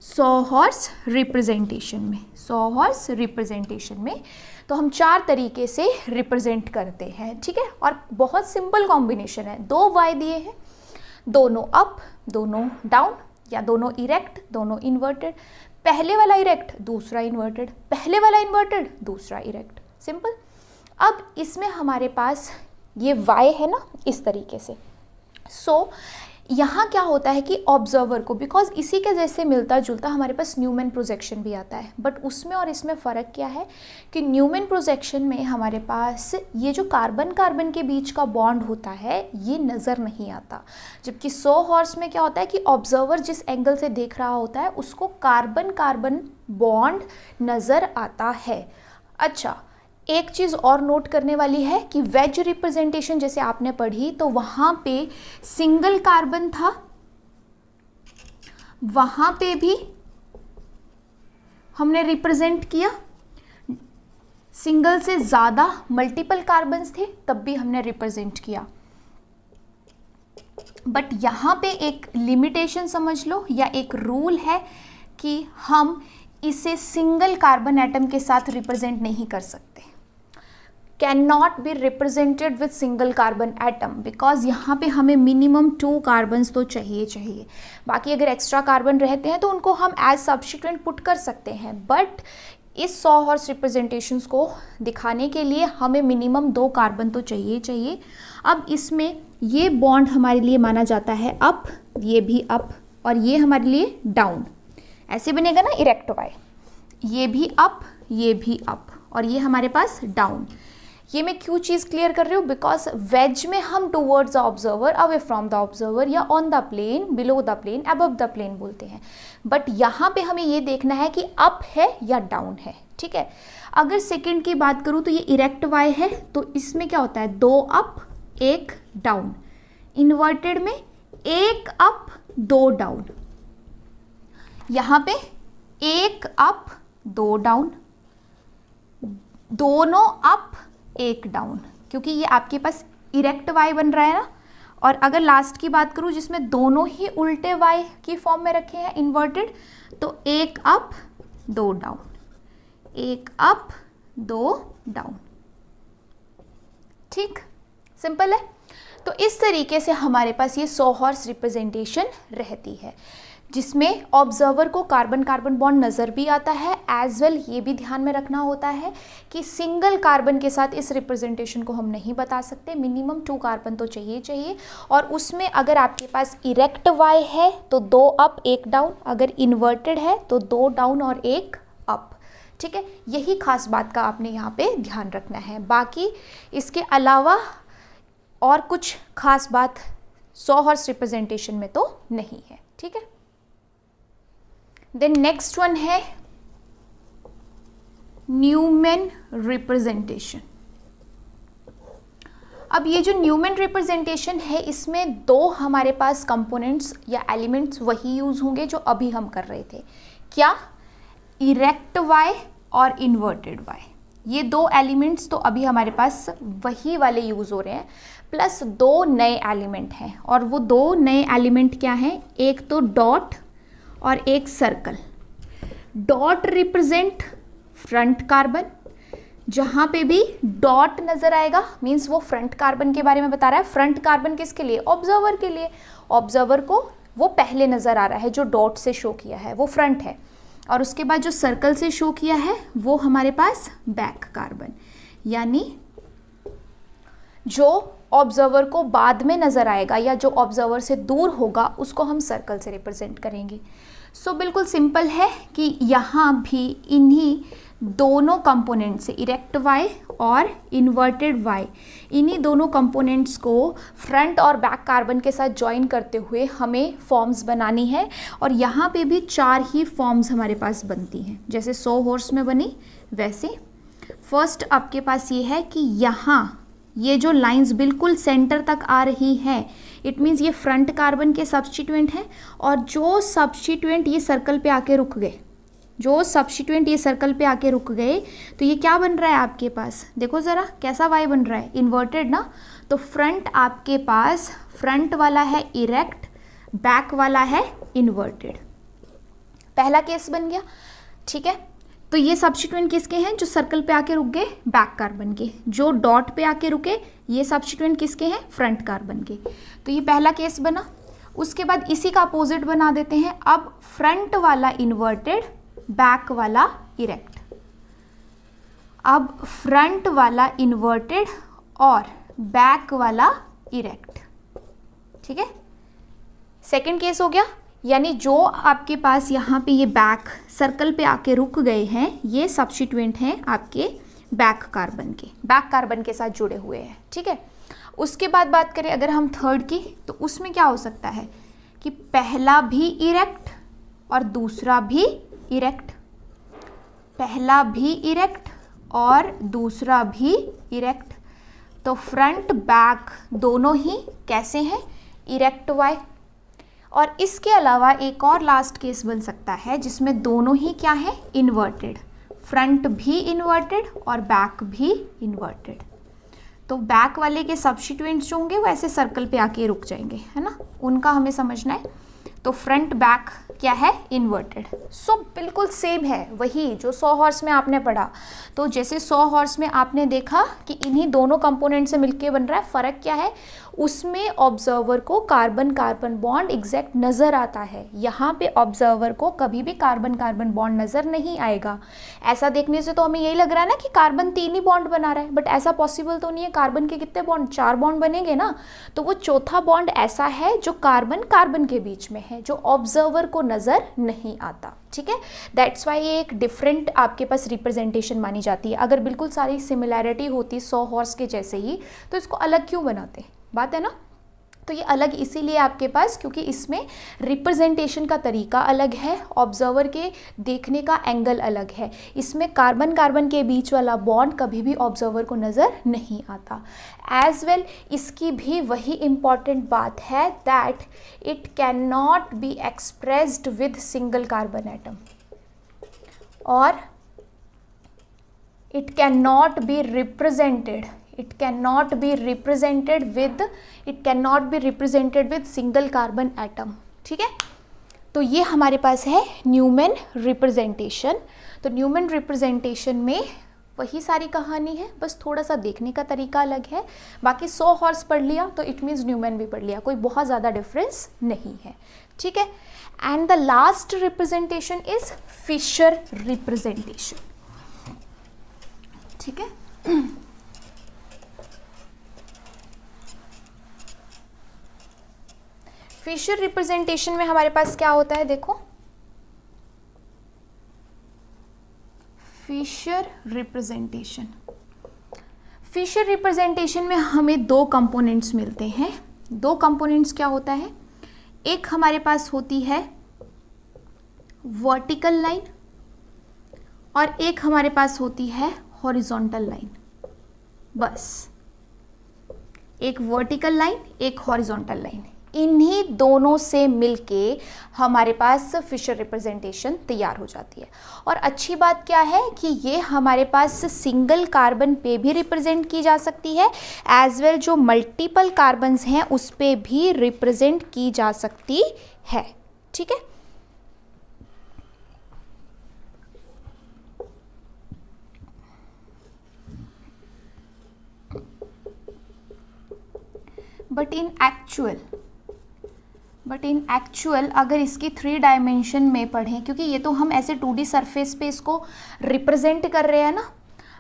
सॉ हॉर्स रिप्रेजेंटेशन में। सॉ हॉर्स रिप्रेजेंटेशन में तो हम 4 तरीके से रिप्रेजेंट करते हैं। ठीक है, और बहुत सिंपल कॉम्बिनेशन है, 2 वाई दिए हैं, दोनों अप दोनों डाउन, या दोनों इरेक्ट दोनों इन्वर्टेड, पहले वाला इरेक्ट दूसरा इन्वर्टेड, पहले वाला इन्वर्टेड दूसरा इरेक्ट, सिंपल। अब इसमें हमारे पास ये वाई है ना इस तरीके से। सो यहाँ क्या होता है कि ऑब्जर्वर को, बिकॉज इसी के जैसे मिलता जुलता हमारे पास न्यूमैन प्रोजेक्शन भी आता है, बट उसमें और इसमें फ़र्क क्या है कि न्यूमैन प्रोजेक्शन में हमारे पास ये जो कार्बन कार्बन के बीच का बॉन्ड होता है ये नज़र नहीं आता, जबकि सॉ हॉर्स में क्या होता है कि ऑब्जर्वर जिस एंगल से देख रहा होता है उसको कार्बन कार्बन बॉन्ड नज़र आता है। अच्छा, एक चीज़ और नोट करने वाली है कि वेज रिप्रेजेंटेशन जैसे आपने पढ़ी तो वहाँ पे सिंगल कार्बन था, वहाँ पे भी हमने रिप्रेजेंट किया, सिंगल से ज़्यादा मल्टीपल कार्बन्स थे तब भी हमने रिप्रेजेंट किया। बट यहाँ पे एक लिमिटेशन समझ लो, या एक रूल है कि हम इसे सिंगल कार्बन एटम के साथ रिप्रेजेंट नहीं कर सकते, can not be represented with single carbon atom, because यहाँ पे हमें मिनिमम 2 कार्बन्स तो चाहिए। बाकी अगर एक्स्ट्रा कार्बन रहते हैं तो उनको हम एज सब्स्टिट्यूएंट पुट कर सकते हैं, बट इस सॉ हॉर्स रिप्रेजेंटेशंस को दिखाने के लिए हमें मिनिमम 2 कार्बन तो चाहिए। अब इसमें ये बॉन्ड हमारे लिए माना जाता है अप, ये भी अप, और ये हमारे लिए डाउन, ऐसे बनेगा ना इरेक्ट वाई, ये भी अप ये भी अप, और ये हमारे पास डाउन। ये मैं क्यों चीज़ क्लियर कर रही हूँ, बिकॉज वेज में हम towards the observer, away from the observer, या on the plane, below the plane, above the plane बोलते हैं, बट यहाँ पे हमें ये देखना है कि अप है या डाउन है। ठीक है, अगर सेकंड की बात करूँ तो ये इरेक्ट वाई है तो इसमें क्या होता है, 2 अप 1 डाउन, इन्वर्टेड में 1 अप 2 डाउन, यहाँ पे 1 अप 2 डाउन, दोनों अप 1 डाउन, क्योंकि ये आपके पास इरेक्ट वाई बन रहा है ना। और अगर लास्ट की बात करूँ जिसमें दोनों ही उल्टे वाई की फॉर्म में रखे हैं इन्वर्टेड, तो 1 अप 2 डाउन, 1 अप 2 डाउन। ठीक, सिंपल है। तो इस तरीके से हमारे पास ये सॉ हॉर्स रिप्रेजेंटेशन रहती है, जिसमें ऑब्जर्वर को कार्बन कार्बन बॉन्ड नज़र भी आता है, एज वेल ये भी ध्यान में रखना होता है कि सिंगल कार्बन के साथ इस रिप्रेजेंटेशन को हम नहीं बता सकते, मिनिमम 2 कार्बन तो चाहिए। और उसमें अगर आपके पास इरेक्ट वाई है तो 2 अप 1 डाउन, अगर इन्वर्टेड है तो 2 डाउन और 1 अप। ठीक है, यही खास बात का आपने यहाँ पे ध्यान रखना है, बाकी इसके अलावा और कुछ खास बात सॉ हॉर्स रिप्रेजेंटेशन में तो नहीं है। ठीक है, देन नेक्स्ट वन है न्यूमैन रिप्रेजेंटेशन। अब ये जो न्यूमैन रिप्रेजेंटेशन है इसमें 2 हमारे पास कंपोनेंट्स या एलिमेंट्स वही यूज होंगे जो अभी हम कर रहे थे, क्या, इरेक्ट वाई और इन्वर्टेड वाई। ये 2 एलिमेंट्स तो अभी हमारे पास वही वाले यूज़ हो रहे हैं, प्लस 2 नए एलिमेंट हैं, और वो 2 नए एलिमेंट क्या हैं, एक तो डॉट और एक circle. Dot represent front carbon, जहाँ पे भी डॉट नज़र आएगा मीन्स वो फ्रंट कार्बन के बारे में बता रहा है। फ्रंट कार्बन किसके लिए, ऑब्जर्वर के लिए। ऑब्जर्वर को वो पहले नज़र आ रहा है, जो डॉट से शो किया है वो फ्रंट है, और उसके बाद जो सर्कल से शो किया है वो हमारे पास बैक कार्बन, यानी जो ऑब्जर्वर को बाद में नज़र आएगा या जो ऑब्जर्वर से दूर होगा उसको हम सर्कल से रिप्रेजेंट करेंगे। सो बिल्कुल सिंपल है कि यहाँ भी इन्हीं दोनों कंपोनेंट से, इरेक्ट वाई और इन्वर्टेड वाई, इन्हीं दोनों कंपोनेंट्स को फ्रंट और बैक कार्बन के साथ ज्वाइन करते हुए हमें फॉर्म्स बनानी है, और यहाँ पे भी 4 ही फॉर्म्स हमारे पास बनती हैं। जैसे 100 हॉर्स में बनी वैसे फर्स्ट आपके पास ये है कि यहाँ ये जो लाइंस बिल्कुल सेंटर तक आ रही हैं, इट मीन्स ये फ्रंट कार्बन के सब्स्टिट्यूएंट हैं, और जो सब्स्टिट्यूएंट ये सर्कल पे आके रुक गए, जो सब्स्टिट्यूएंट ये सर्कल पे आके रुक गए, तो ये क्या बन रहा है आपके पास, देखो ज़रा कैसा वाई बन रहा है, इन्वर्टेड ना। तो फ्रंट आपके पास, फ्रंट वाला है इरेक्ट, बैक वाला है इन्वर्टेड। पहला केस बन गया, ठीक है। तो ये सब्स्टिट्यूएंट किसके हैं, जो सर्कल पे आके रुक गए, बैक कार्बन के। जो डॉट पे आके रुके, ये सब्स्टिट्यूएंट किसके हैं, फ्रंट कार्बन के। तो ये पहला केस बना। उसके बाद इसी का अपोजिट बना देते हैं, अब फ्रंट वाला इन्वर्टेड, बैक वाला इरेक्ट। अब फ्रंट वाला इन्वर्टेड और बैक वाला इरेक्ट, ठीक है। सेकंड केस हो गया, यानी जो आपके पास यहाँ पे ये बैक सर्कल पे आके रुक गए हैं, ये सब्स्टिट्यूएंट हैं आपके बैक कार्बन के, बैक कार्बन के साथ जुड़े हुए हैं, ठीक है। उसके बाद बात करें अगर हम थर्ड की, तो उसमें क्या हो सकता है कि पहला भी इरेक्ट और दूसरा भी इरेक्ट, पहला भी इरेक्ट और दूसरा भी इरेक्ट। तो फ्रंट बैक दोनों ही कैसे हैं, इरेक्ट वाई। और इसके अलावा एक और लास्ट केस बन सकता है जिसमें दोनों ही क्या है, इन्वर्टेड, फ्रंट भी इन्वर्टेड और बैक भी इन्वर्टेड। तो बैक वाले के सब्स्टिट्यूएंट्स जो होंगे वो ऐसे सर्कल पे आके रुक जाएंगे, है ना, उनका हमें समझना है। तो फ्रंट बैक क्या है, इन्वर्टेड। सो बिल्कुल सेम है वही जो 100 हॉर्स में आपने पढ़ा। तो जैसे 100 हॉर्स में आपने देखा कि इन्हीं दोनों कंपोनेंट से मिलके बन रहा है, फ़र्क क्या है, उसमें ऑब्जर्वर को कार्बन कार्बन बॉन्ड एग्जैक्ट नज़र आता है, यहाँ पे ऑब्जर्वर को कभी भी कार्बन कार्बन बॉन्ड नज़र नहीं आएगा। ऐसा देखने से तो हमें यही लग रहा है ना कि कार्बन 3 ही बॉन्ड बना रहा है, बट ऐसा पॉसिबल तो नहीं है। कार्बन के कितने बॉन्ड, 4 बॉन्ड बनेंगे ना। तो वो चौथा बॉन्ड ऐसा है जो कार्बन कार्बन के बीच में है, जो ऑब्जर्वर को नज़र नहीं आता, ठीक है। दैट्स वाई ये एक डिफरेंट आपके पास रिप्रेजेंटेशन मानी जाती है। अगर बिल्कुल सारी सिमिलैरिटी होती 100 हॉर्स के जैसे ही, तो इसको अलग क्यों बनाते, बात है ना। तो ये अलग इसीलिए आपके पास क्योंकि इसमें रिप्रेजेंटेशन का तरीका अलग है, ऑब्जर्वर के देखने का एंगल अलग है। इसमें कार्बन कार्बन के बीच वाला बॉन्ड कभी भी ऑब्जर्वर को नज़र नहीं आता। एज वेल इसकी भी वही इम्पॉर्टेंट बात है that it can not be expressed with single carbon atom, और it can not be represented, it cannot be represented with single carbon atom, ठीक है। तो ये हमारे पास है न्यूमैन रिप्रेजेंटेशन। तो न्यूमैन रिप्रेजेंटेशन में वही सारी कहानी है, बस थोड़ा सा देखने का तरीका अलग है। बाकी 100 हॉर्स पढ़ लिया तो इट मीन्स न्यूमैन भी पढ़ लिया, कोई बहुत ज़्यादा डिफरेंस नहीं है, ठीक है। And the last representation is Fischer representation, ठीक है। फिशर रिप्रेजेंटेशन में हमारे पास क्या होता है, देखो फिशर रिप्रेजेंटेशन, फिशर रिप्रेजेंटेशन में हमें 2 कंपोनेंट्स मिलते हैं। 2 कंपोनेंट्स क्या होता है, एक हमारे पास होती है वर्टिकल लाइन और एक हमारे पास होती है हॉरिजॉन्टल लाइन। बस एक वर्टिकल लाइन, एक हॉरिजॉन्टल लाइन, इन्हीं दोनों से मिलके हमारे पास फिशर रिप्रेजेंटेशन तैयार हो जाती है। और अच्छी बात क्या है कि ये हमारे पास सिंगल कार्बन पे भी रिप्रेजेंट की जा सकती है, एज वेल जो मल्टीपल कार्बन्स हैं उस पे भी रिप्रेजेंट की जा सकती है। ठीक है, बट इन एक्चुअल अगर इसकी 3 डायमेंशन में पढ़ें, क्योंकि ये तो हम ऐसे 2D सरफेस पे इसको रिप्रेजेंट कर रहे हैं ना,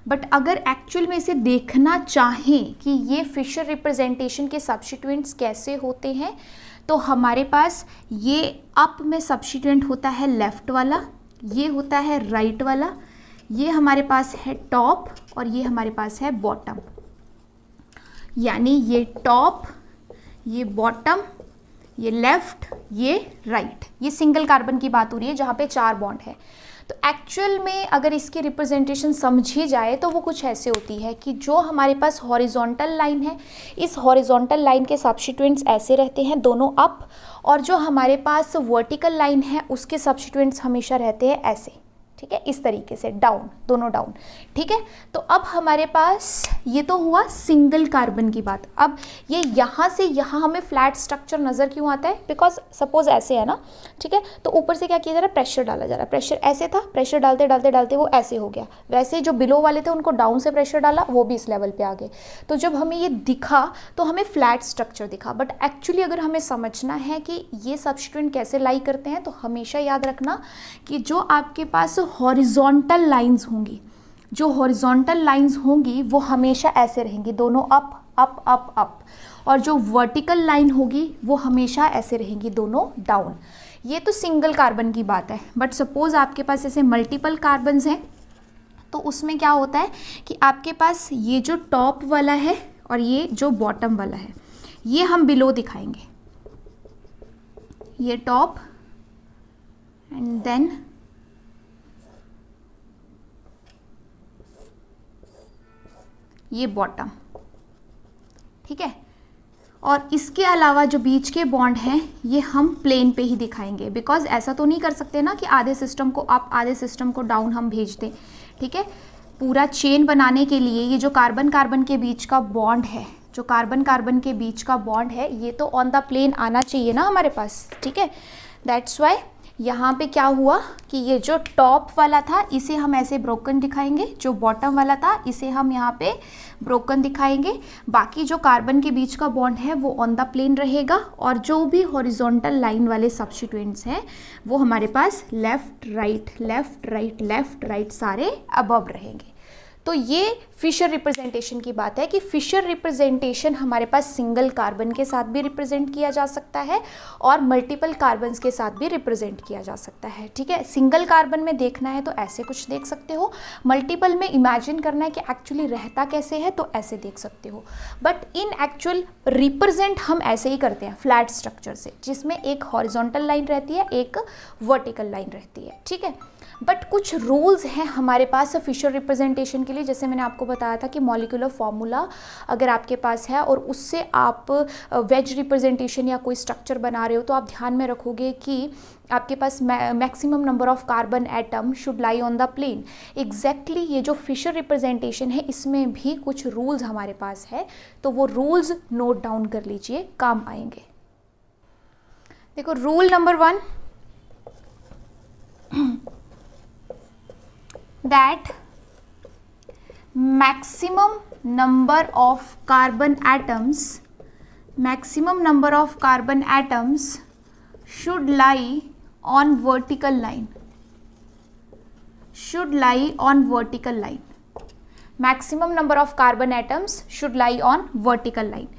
बट अगर एक्चुअल में इसे देखना चाहें कि ये फिशर रिप्रेजेंटेशन के सब्स्टिट्यूएंट्स कैसे होते हैं, तो हमारे पास ये अप में सब्स्टिट्यूएंट होता है लेफ्ट वाला, ये होता है राइट वाला, ये हमारे पास है टॉप और ये हमारे पास है बॉटम। यानी ये टॉप, ये बॉटम, ये लेफ्ट, ये राइट, ये सिंगल कार्बन की बात हो रही है जहाँ पे 4 बॉन्ड है। तो एक्चुअल में अगर इसकी रिप्रेजेंटेशन समझी जाए तो वो कुछ ऐसे होती है कि जो हमारे पास हॉरिजॉन्टल लाइन है, इस हॉरिजॉन्टल लाइन के सब्स्टिट्यूएंट्स ऐसे रहते हैं दोनों अप, और जो हमारे पास वर्टिकल लाइन है उसके सब्स्टिट्यूएंट्स हमेशा रहते हैं ऐसे। ठीक है, इस तरीके से डाउन, दोनों डाउन। ठीक है, तो अब हमारे पास ये तो हुआ सिंगल कार्बन की बात। अब ये यहाँ से यहाँ हमें फ्लैट स्ट्रक्चर नज़र क्यों आता है? बिकॉज सपोज ऐसे है ना, ठीक है, तो ऊपर से क्या किया जा रहा है, प्रेशर डाला जा रहा है। प्रेशर ऐसे था, प्रेशर डालते डालते डालते वो ऐसे हो गया। वैसे जो बिलो वाले थे उनको डाउन से प्रेशर डाला, वो भी इस लेवल पे आ गए। तो जब हमें ये दिखा तो हमें फ्लैट स्ट्रक्चर दिखा, बट एक्चुअली अगर हमें समझना है कि ये सब्स्टिट्यूएंट कैसे लाई करते हैं, तो हमेशा याद रखना कि जो आपके पास हॉरिजॉन्टल लाइंस होंगी, जो हॉरिजॉन्टल लाइंस होंगी वो हमेशा ऐसे रहेंगी, दोनों अप अप अप अप, और जो वर्टिकल लाइन होगी वो हमेशा ऐसे रहेंगी, दोनों डाउन। ये तो सिंगल कार्बन की बात है, बट सपोज आपके पास ऐसे मल्टीपल कार्बन्स हैं तो उसमें क्या होता है कि आपके पास ये जो टॉप वाला है और ये जो बॉटम वाला है, ये हम बिलो दिखाएंगे, ये टॉप एंड देन ये बॉटम। ठीक है, और इसके अलावा जो बीच के बॉन्ड हैं ये हम प्लेन पे ही दिखाएंगे, बिकॉज ऐसा तो नहीं कर सकते ना कि आधे सिस्टम को अप आधे सिस्टम को डाउन हम भेज दें। ठीक है, पूरा चेन बनाने के लिए ये जो कार्बन कार्बन के बीच का बॉन्ड है, जो कार्बन कार्बन के बीच का बॉन्ड है, ये तो ऑन द प्लेन आना चाहिए ना हमारे पास। ठीक है, दैट्स वाई यहाँ पे क्या हुआ कि ये जो टॉप वाला था इसे हम ऐसे ब्रोकन दिखाएंगे, जो बॉटम वाला था इसे हम यहाँ पे ब्रोकन दिखाएंगे। बाकी जो कार्बन के बीच का बॉन्ड है वो ऑन द प्लेन रहेगा, और जो भी हॉरिजॉन्टल लाइन वाले सब्स्टिट्यूएंट्स हैं वो हमारे पास left right left right left right सारे अबव रहेंगे। तो ये फिशर रिप्रेजेंटेशन की बात है कि फिशर रिप्रेजेंटेशन हमारे पास सिंगल कार्बन के साथ भी रिप्रेजेंट किया जा सकता है और मल्टीपल कार्बन्स के साथ भी रिप्रेजेंट किया जा सकता है। ठीक है, सिंगल कार्बन में देखना है तो ऐसे कुछ देख सकते हो, मल्टीपल में इमेजिन करना है कि एक्चुअली रहता कैसे है तो ऐसे देख सकते हो, बट इन एक्चुअल रिप्रेजेंट हम ऐसे ही करते हैं फ्लैट स्ट्रक्चर से, जिसमें एक हॉरिजॉन्टल लाइन रहती है, एक वर्टिकल लाइन रहती है। ठीक है, बट कुछ रूल्स हैं हमारे पास फिशर रिप्रेजेंटेशन के लिए। जैसे मैंने आपको बताया था कि मॉलिक्यूलर फॉर्मूला अगर आपके पास है और उससे आप वेज रिप्रेजेंटेशन या कोई स्ट्रक्चर बना रहे हो, तो आप ध्यान में रखोगे कि आपके पास maximum number of carbon atom should lie on the plane. Exactly ये जो फिशर रिप्रेजेंटेशन है इसमें भी कुछ रूल्स हमारे पास है, तो वो रूल्स नोट डाउन कर लीजिए, काम आएंगे। देखो, rule number 1 that maximum number of carbon atoms should lie on vertical line, maximum number of carbon atoms should lie on vertical line।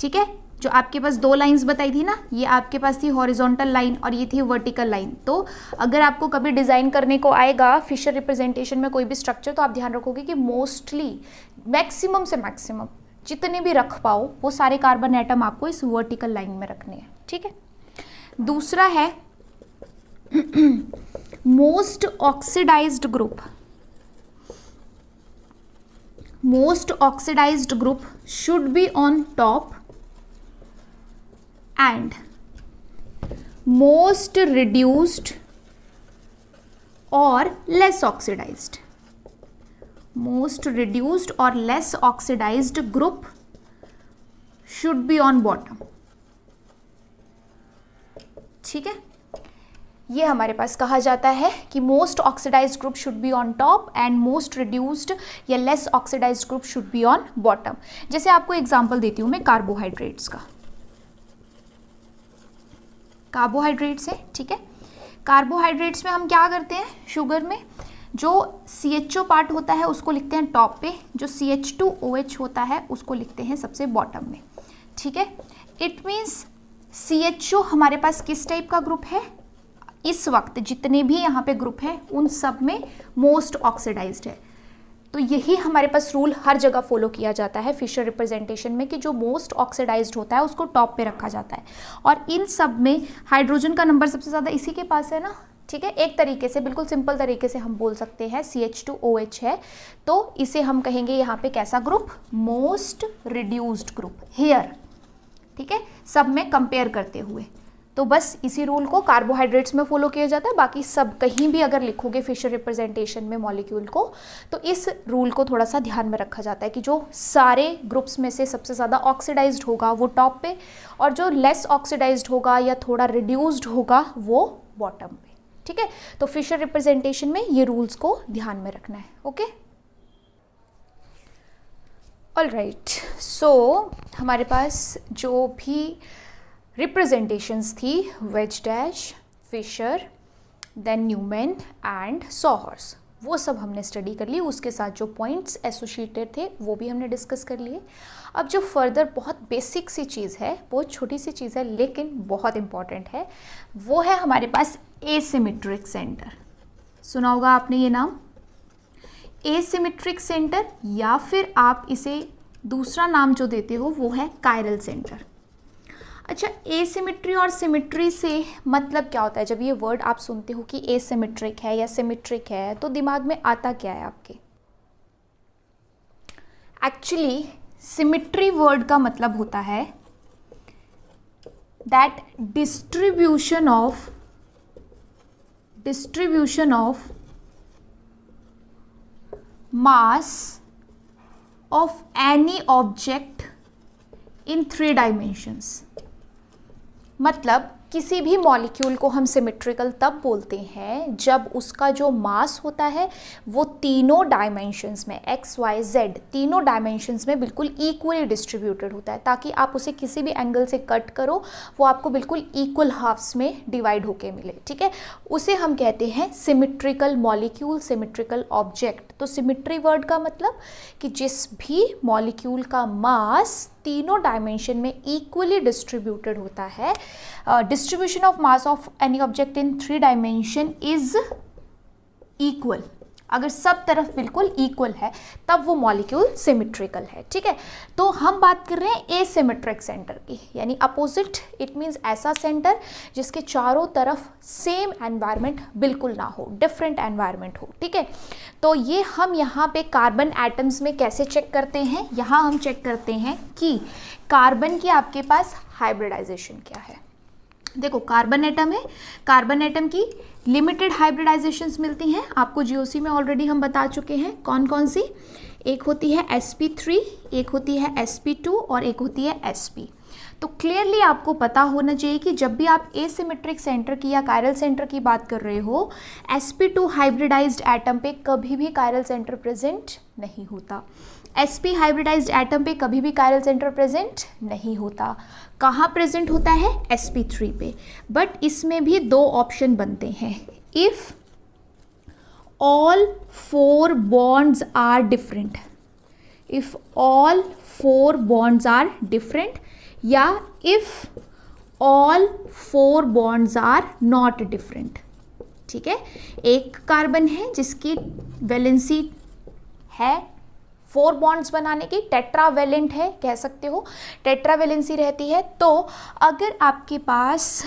ठीक है, जो आपके पास 2 लाइंस बताई थी ना, ये आपके पास थी हॉरिजॉन्टल लाइन और ये थी वर्टिकल लाइन। तो अगर आपको कभी डिज़ाइन करने को आएगा फिशर रिप्रेजेंटेशन में कोई भी स्ट्रक्चर, तो आप ध्यान रखोगे कि मोस्टली मैक्सिमम से मैक्सिमम जितने भी रख पाओ वो सारे कार्बन एटम आपको इस वर्टिकल लाइन में रखने हैं। ठीक है, दूसरा है most oxidised group should be on top and most reduced or less oxidized. Most reduced or less oxidized group should be on bottom. ठीक है, ये हमारे पास कहा जाता है कि most oxidised group should be on top and most reduced या less oxidised group should be on bottom. जैसे आपको एग्जांपल देती हूं मैं कार्बोहाइड्रेट्स का. कार्बोहाइड्रेट्स है, ठीक है. कार्बोहाइड्रेट्स में हम क्या करते हैं, शुगर में जो CHO पार्ट होता है उसको लिखते हैं टॉप पे, जो CH2OH होता है उसको लिखते हैं सबसे बॉटम में. ठीक है, इट मीन्स CHO हमारे पास किस टाइप का ग्रुप है, इस वक्त जितने भी यहाँ पे ग्रुप हैं उन सब में मोस्ट ऑक्सीडाइज्ड है. तो यही हमारे पास रूल हर जगह फॉलो किया जाता है फिशर रिप्रेजेंटेशन में कि जो मोस्ट ऑक्सीडाइज्ड होता है उसको टॉप पे रखा जाता है. और इन सब में हाइड्रोजन का नंबर सबसे ज़्यादा इसी के पास है ना. ठीक है, एक तरीके से बिल्कुल सिंपल तरीके से हम बोल सकते हैं CH2OH है तो इसे हम कहेंगे यहाँ पे कैसा group, most reduced group here. ठीक है, सब में कंपेयर करते हुए. तो बस इसी रूल को कार्बोहाइड्रेट्स में फॉलो किया जाता है. बाकी सब कहीं भी अगर लिखोगे फिशर रिप्रेजेंटेशन में मॉलिक्यूल को तो इस रूल को थोड़ा सा ध्यान में रखा जाता है कि जो सारे ग्रुप्स में से सबसे ज़्यादा ऑक्सीडाइज्ड होगा वो टॉप पे और जो लेस ऑक्सीडाइज्ड होगा या थोड़ा रिड्यूस्ड होगा वो बॉटम पे. ठीक है, तो फिशर रिप्रेजेंटेशन में ये रूल्स को ध्यान में रखना है. Okay, all right. सो हमारे पास जो भी रिप्रेजेंटेशंस थी, wedge dash, Fischer, then Newman and sawhorse, वो सब हमने स्टडी कर ली. उसके साथ जो पॉइंट्स एसोसिएटेड थे वो भी हमने डिस्कस कर लिए. अब जो फर्दर बहुत बेसिक सी चीज़ है, बहुत छोटी सी चीज़ है लेकिन बहुत इंपॉर्टेंट है, वो है हमारे पास एसिमेट्रिक सेंटर. सुना होगा आपने ये नाम, एसिमेट्रिक सेंटर, या फिर आप इसे दूसरा नाम जो देते हो वो है कायरल सेंटर. अच्छा, एसिमेट्री और सिमेट्री से मतलब क्या होता है? जब ये वर्ड आप सुनते हो कि एसिमेट्रिक है या सिमेट्रिक है तो दिमाग में आता क्या है आपके? एक्चुअली सिमेट्री वर्ड का मतलब होता है that distribution of mass of any object in 3 dimensions. मतलब किसी भी मॉलिक्यूल को हम सिमेट्रिकल तब बोलते हैं जब उसका जो मास होता है वो तीनों डायमेंशंस में, एक्स वाई जेड तीनों डायमेंशंस में बिल्कुल इक्वली डिस्ट्रीब्यूटेड होता है, ताकि आप उसे किसी भी एंगल से कट करो वो आपको बिल्कुल इक्वल हाफ्स में डिवाइड होके मिले. ठीक है, उसे हम कहते हैं सिमेट्रिकल मॉलिक्यूल, सिमेट्रिकल ऑब्जेक्ट. तो सिमेट्री वर्ड का मतलब कि जिस भी मॉलिक्यूल का मास तीनों डायमेंशन में इक्वली डिस्ट्रीब्यूटेड होता है, distribution of mass of any object in 3 dimension is equal. अगर सब तरफ बिल्कुल इक्वल है तब वो मॉलिक्यूल सिमेट्रिकल है. ठीक है, तो हम बात कर रहे हैं एसिमेट्रिक सेंटर की, यानी अपोजिट. इट मीन्स ऐसा सेंटर जिसके चारों तरफ सेम एनवायरनमेंट बिल्कुल ना हो, डिफरेंट एनवायरनमेंट हो. ठीक है, तो ये हम यहाँ पे कार्बन एटम्स में कैसे चेक करते हैं? यहाँ हम चेक करते हैं कि कार्बन की आपके पास हाइब्रिडाइजेशन क्या है. देखो, कार्बन एटम है, कार्बन एटम की लिमिटेड हाइब्रिडाइजेशंस मिलती हैं आपको. जीओसी में ऑलरेडी हम बता चुके हैं कौन कौन सी. एक होती है sp3, एक होती है sp2 और एक होती है sp. तो क्लियरली आपको पता होना चाहिए कि जब भी आप एसिमेट्रिक सेंटर की या कायरल सेंटर की बात कर रहे हो, sp2 हाइब्रिडाइज्ड एटम पे कभी भी कायरल सेंटर प्रेजेंट नहीं होता. sp हाइब्रिडाइज्ड एटम पे कभी भी कायरल सेंटर प्रेजेंट नहीं होता. कहाँ प्रेजेंट होता है? sp3 पे. बट इसमें भी 2 ऑप्शन बनते हैं. If all 4 bonds are different, if all 4 bonds are different, या if all 4 bonds are not different. ठीक है, एक कार्बन है जिसकी वैलेंसी है 4 बॉन्ड्स बनाने की, टेट्रावेलेंट है कह सकते हो, टेट्रावेलेंसी रहती है. तो अगर आपके पास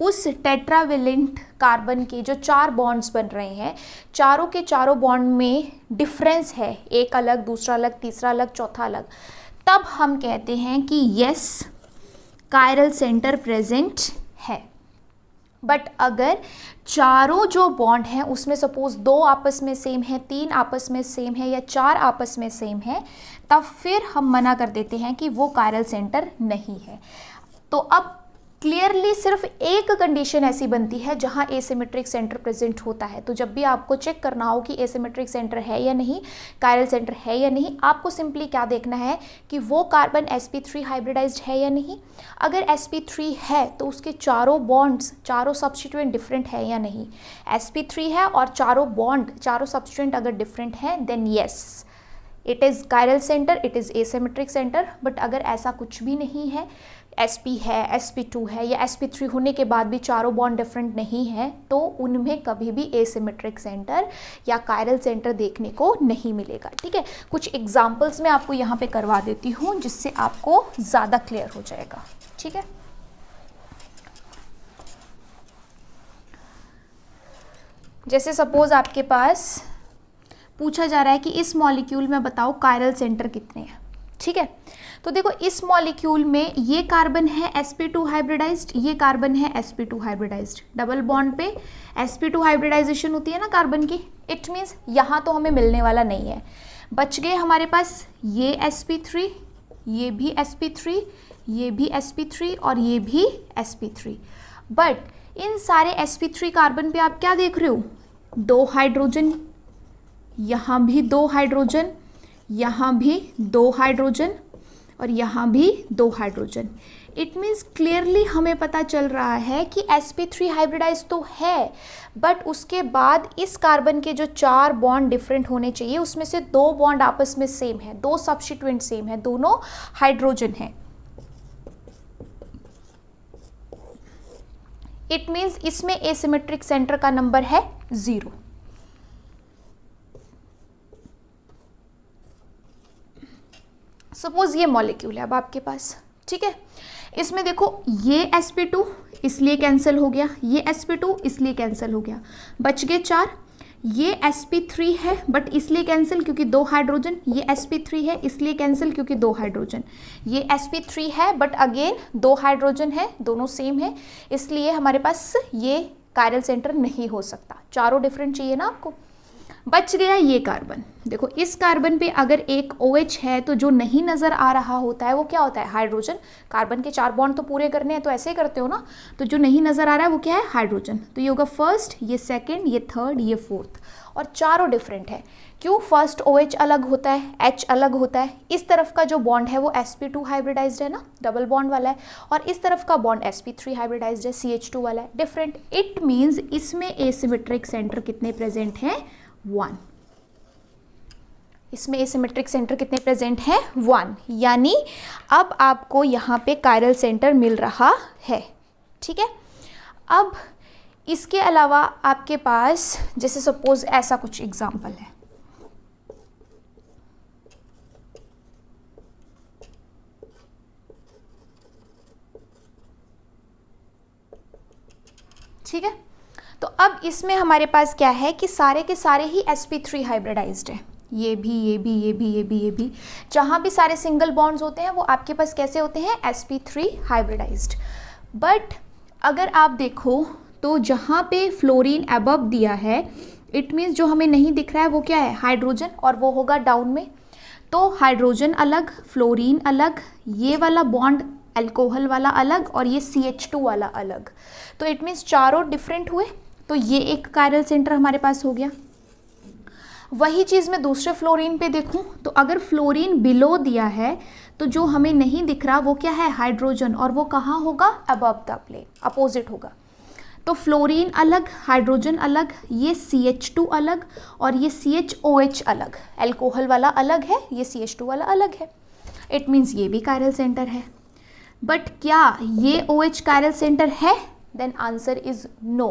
उस टेट्रावेलेंट कार्बन के जो 4 बॉन्ड्स बन रहे हैं, चारों के चारों बॉन्ड में डिफरेंस है, एक अलग, दूसरा अलग, तीसरा अलग, चौथा अलग, तब हम कहते हैं कि यस, कायरल सेंटर प्रेजेंट है। बट अगर चारों जो बॉन्ड हैं उसमें सपोज 2 आपस में सेम है, 3 आपस में सेम है या 4 आपस में सेम है, तब फिर हम मना कर देते हैं कि वो कायरल सेंटर नहीं है। तो अब क्लियरली सिर्फ एक कंडीशन ऐसी बनती है जहां एसिमेट्रिक सेंटर प्रेजेंट होता है। तो जब भी आपको चेक करना हो कि एसिमेट्रिक सेंटर है या नहीं, कायरल सेंटर है या नहीं, आपको सिंपली क्या देखना है कि वो कार्बन sp3 हाइब्रिडाइज्ड है या नहीं। अगर sp3 है तो उसके चारों बॉन्ड्स, चारों सब्स्टिट्यूएंट डिफरेंट है या नहीं। sp3 है और चारों बॉन्ड, चारों सब्स्टिट्यूएंट अगर डिफरेंट हैं then yes it is chiral centre, it is asymmetric centre. But अगर ऐसा कुछ भी नहीं है, sp है, sp2 है या sp3 होने के बाद भी चारों बॉन्ड डिफरेंट नहीं है, तो उनमें कभी भी एसिमेट्रिक सेंटर या कायरल सेंटर देखने को नहीं मिलेगा। ठीक है, कुछ एग्जांपल्स मैं आपको यहाँ पे करवा देती हूँ जिससे आपको ज़्यादा क्लियर हो जाएगा। ठीक है, जैसे सपोज आपके पास पूछा जा रहा है कि इस मॉलिक्यूल में बताओ कायरल सेंटर कितने हैं। ठीक है, तो देखो इस मॉलिक्यूल में ये कार्बन है sp2 हाइब्रिडाइज्ड, ये कार्बन है sp2 हाइब्रिडाइज्ड। डबल बॉन्ड पे sp2 हाइब्रिडाइजेशन होती है ना कार्बन की, इट मीन्स यहाँ तो हमें मिलने वाला नहीं है। बच गए हमारे पास ये sp3, ये भी sp3, ये भी sp3 और ये भी sp3। बट इन सारे sp3 कार्बन पे आप क्या देख रहे हो, 2 हाइड्रोजन, यहाँ भी 2 हाइड्रोजन, यहाँ भी 2 हाइड्रोजन और यहाँ भी 2 हाइड्रोजन। इट मीन्स क्लियरली हमें पता चल रहा है कि sp3 हाइब्रिडाइज तो है, बट उसके बाद इस कार्बन के जो 4 बॉन्ड डिफरेंट होने चाहिए उसमें से 2 बॉन्ड आपस में सेम है, 2 सब्स्टिट्यूएंट सेम है, दोनों हाइड्रोजन है। इट मीन्स इसमें एसिमेट्रिक सेंटर का नंबर है 0। सपोज ये मॉलिक्यूल है अब आपके पास। ठीक है, इसमें देखो ये sp2 इसलिए कैंसिल हो गया, ये sp2 इसलिए कैंसिल हो गया, बच गए 4। ये sp3 है बट इसलिए कैंसिल क्योंकि 2 हाइड्रोजन, ये sp3 है इसलिए कैंसिल क्योंकि 2 हाइड्रोजन, ये sp3 है बट अगेन 2 हाइड्रोजन है, दोनों सेम है, इसलिए हमारे पास ये कायरल सेंटर नहीं हो सकता। चारों डिफरेंट चाहिए ना आपको। बच गया ये कार्बन। देखो इस कार्बन पे अगर एक OH है तो जो नहीं नज़र आ रहा होता है वो क्या होता है, हाइड्रोजन। कार्बन के 4 बॉन्ड तो पूरे करने हैं तो ऐसे ही करते हो ना, तो जो नहीं नज़र आ रहा है वो क्या है, हाइड्रोजन। तो ये होगा फर्स्ट, ये सेकंड, ये थर्ड, ये फोर्थ, और चारों डिफरेंट है। क्यों, फर्स्ट OH अलग होता है, H अलग होता है, इस तरफ का जो बॉन्ड है वो sp2 हाइब्रिडाइज्ड है ना, डबल बॉन्ड वाला है, और इस तरफ का बॉन्ड sp3 हाइब्रिडाइज्ड है, CH2 वाला है, डिफरेंट। इट मीन्स इसमें एसिमेट्रिक सेंटर कितने प्रेजेंट हैं, 1। इसमें एसिमेट्रिक सेंटर कितने प्रेजेंट हैं, 1। यानी अब आपको यहाँ पे कायरल सेंटर मिल रहा है। ठीक है, अब इसके अलावा आपके पास जैसे सपोज ऐसा कुछ एग्जाम्पल है, ठीक है, तो अब इसमें हमारे पास क्या है कि सारे के सारे ही sp3 हाइब्रिडाइज्ड है, ये भी, ये भी, ये भी, ये भी, ये भी, जहाँ भी सारे सिंगल बॉन्ड्स होते हैं वो आपके पास कैसे होते हैं, sp3 हाइब्रिडाइज्ड। बट अगर आप देखो तो जहाँ पे फ्लोरीन अबव दिया है, इट मीन्स जो हमें नहीं दिख रहा है वो क्या है, हाइड्रोजन, और वो होगा डाउन में। तो हाइड्रोजन अलग, फ्लोरीन अलग, ये वाला बॉन्ड अल्कोहल वाला अलग, और ये CH2 वाला अलग। तो इट मीन्स चारों डिफरेंट हुए, तो ये एक कायरल सेंटर हमारे पास हो गया। वही चीज़ मैं दूसरे फ्लोरीन पे देखूं तो अगर फ्लोरीन बिलो दिया है तो जो हमें नहीं दिख रहा वो क्या है, हाइड्रोजन, और वो कहाँ होगा, अबव द प्लेन, अपोजिट होगा। तो फ्लोरीन अलग, हाइड्रोजन अलग, ये CH2 अलग, और ये CHOH अलग, अल्कोहल वाला अलग है, ये CH2 वाला अलग है। इट मीन्स ये भी कायरल सेंटर है। बट क्या ये OH कायरल सेंटर है, देन आंसर इज नो।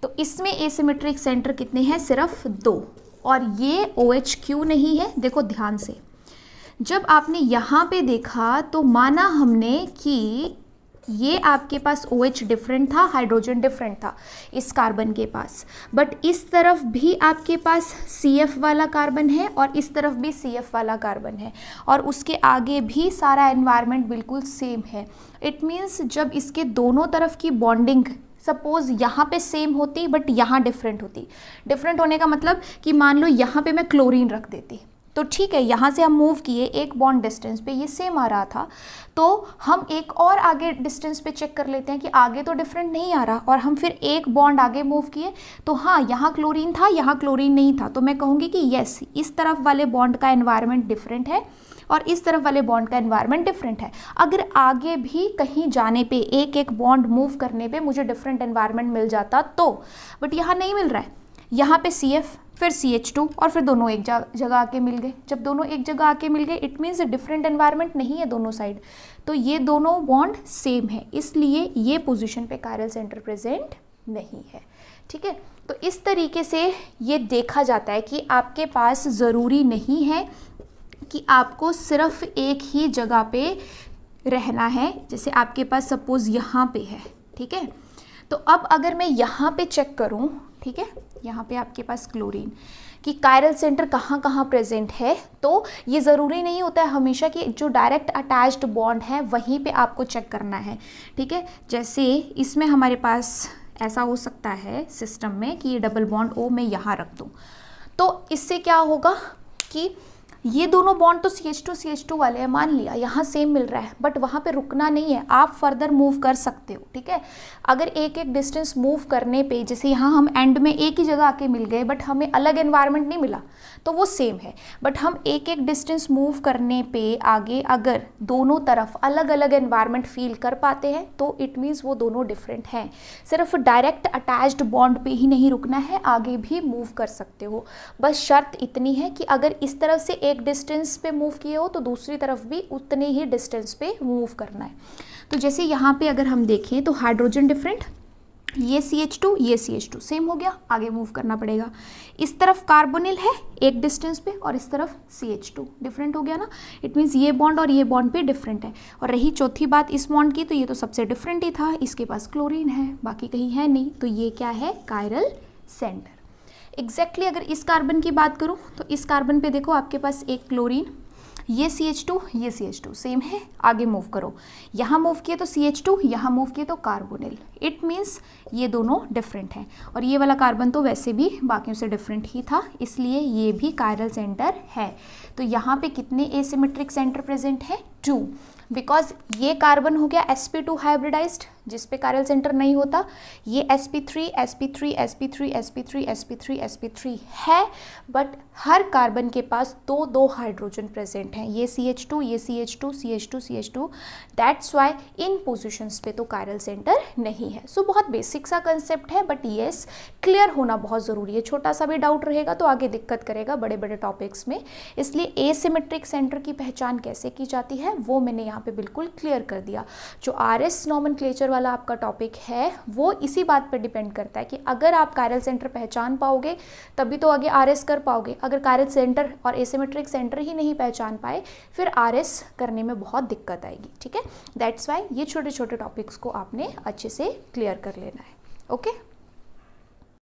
तो इसमें एसिमेट्रिक सेंटर कितने हैं, सिर्फ 2, और ये OH क्यों नहीं है, देखो ध्यान से। जब आपने यहाँ पे देखा तो माना हमने कि ये आपके पास OH डिफरेंट था, हाइड्रोजन डिफरेंट था इस कार्बन के पास, बट इस तरफ भी आपके पास CF वाला कार्बन है और इस तरफ भी CF वाला कार्बन है, और उसके आगे भी सारा एनवायरनमेंट बिल्कुल सेम है। इट मीन्स जब इसके दोनों तरफ की बॉन्डिंग सपोज यहाँ पे सेम होती बट यहाँ डिफरेंट होती, डिफरेंट होने का मतलब कि मान लो यहाँ पे मैं क्लोरीन रख देती, तो ठीक है, यहाँ से हम मूव किए एक बॉन्ड डिस्टेंस पे, ये सेम आ रहा था, तो हम एक और आगे डिस्टेंस पे चेक कर लेते हैं कि आगे तो डिफरेंट नहीं आ रहा, और हम फिर एक बॉन्ड आगे मूव किए तो हाँ यहाँ क्लोरीन था, यहाँ क्लोरीन नहीं था, तो मैं कहूँगी कि यस, इस तरफ वाले बॉन्ड का एनवायरनमेंट डिफरेंट है और इस तरफ वाले बॉन्ड का एनवायरनमेंट डिफरेंट है। अगर आगे भी कहीं जाने पे एक एक बॉन्ड मूव करने पे मुझे डिफरेंट एनवायरनमेंट मिल जाता तो, बट यहाँ नहीं मिल रहा है, यहाँ पे CF फिर CH2 और फिर दोनों एक जगह आके मिल गए। जब दोनों एक जगह आके मिल गए इट मीन्स डिफरेंट एनवायरनमेंट नहीं है दोनों साइड, तो ये दोनों बॉन्ड सेम है, इसलिए ये पोजीशन पे कायरल सेंटर प्रेजेंट नहीं है। ठीक है, तो इस तरीके से ये देखा जाता है कि आपके पास ज़रूरी नहीं है कि आपको सिर्फ एक ही जगह पे रहना है। जैसे आपके पास सपोज यहाँ पे है, ठीक है, तो अब अगर मैं यहाँ पे चेक करूँ, ठीक है, यहाँ पे आपके पास क्लोरीन कि कायरल सेंटर कहाँ कहाँ प्रेजेंट है, तो ये ज़रूरी नहीं होता है हमेशा कि जो डायरेक्ट अटैच्ड बॉन्ड है वहीं पे आपको चेक करना है। ठीक है, जैसे इसमें हमारे पास ऐसा हो सकता है सिस्टम में कि ये डबल बॉन्ड O मैं यहाँ रख दूँ, तो इससे क्या होगा कि ये दोनों बॉन्ड तो CH2 वाले हैं, मान लिया यहाँ सेम मिल रहा है, बट वहाँ पे रुकना नहीं है, आप फर्दर मूव कर सकते हो। ठीक है, अगर एक एक डिस्टेंस मूव करने पे, जैसे यहाँ हम एंड में एक ही जगह आके मिल गए बट हमें अलग एनवायरनमेंट नहीं मिला, तो वो सेम है, बट हम एक एक डिस्टेंस मूव करने पे आगे अगर दोनों तरफ अलग अलग एनवायरनमेंट फील कर पाते हैं तो इट मीन्स वो दोनों डिफरेंट हैं। सिर्फ डायरेक्ट अटैच्ड बॉन्ड पे ही नहीं रुकना है, आगे भी मूव कर सकते हो। बस शर्त इतनी है कि अगर इस तरफ से एक डिस्टेंस पे मूव किए हो तो दूसरी तरफ भी उतने ही डिस्टेंस पे मूव करना है। तो जैसे यहाँ पे अगर हम देखें तो हाइड्रोजन डिफरेंट, ये CH2 सेम हो गया, आगे मूव करना पड़ेगा। इस तरफ कार्बोनिल है एक डिस्टेंस पे और इस तरफ CH2 डिफरेंट हो गया ना, इट मीन्स ये बॉन्ड और ये बॉन्ड पे डिफरेंट है। और रही चौथी बात इस बॉन्ड की, तो ये तो सबसे डिफरेंट ही था, इसके पास क्लोरीन है, बाकी कहीं है नहीं, तो ये क्या है, कायरल सेंटर। एग्जैक्टली अगर इस कार्बन की बात करूँ तो इस कार्बन पे देखो आपके पास एक क्लोरीन, ये CH2 सेम है, आगे मूव करो, यहाँ मूव किए तो CH2, यहाँ मूव किए तो कार्बोनिल, इट मीन्स ये दोनों डिफरेंट हैं। और ये वाला कार्बन तो वैसे भी बाकियों से डिफरेंट ही था, इसलिए ये भी कायरल सेंटर है। तो यहाँ पे कितने एसिमेट्रिक सेंटर प्रेजेंट है, 2, बिकॉज ये कार्बन हो गया sp2 हाइब्रिडाइज्ड जिस पे कायरल सेंटर नहीं होता, ये sp3 है, बट हर कार्बन के पास दो हाइड्रोजन प्रेजेंट हैं, ये CH2, that's why in positions पे तो कायरल सेंटर नहीं है। सो बहुत बेसिक सा कंसेप्ट है, बट येस क्लियर होना बहुत ज़रूरी है, छोटा सा भी डाउट रहेगा तो आगे दिक्कत करेगा बड़े बड़े टॉपिक्स में। इसलिए एसिमेट्रिक सेंटर की पहचान कैसे की जाती है वो मैंने यहाँ पे बिल्कुल क्लियर कर दिया। जो RS नॉमेनक्लेचर वाला आपका टॉपिक है वो इसी बात पर डिपेंड करता है कि अगर आप कायरल सेंटर पहचान पाओगे तभी तो आगे RS कर पाओगे, अगर कायरल सेंटर और एसिमेट्रिक सेंटर ही नहीं पहचान पाए फिर RS करने में बहुत दिक्कत आएगी। ठीक है, दैट्स वाई ये छोटे छोटे टॉपिक्स को आपने अच्छे से क्लियर कर लेना है। ओके।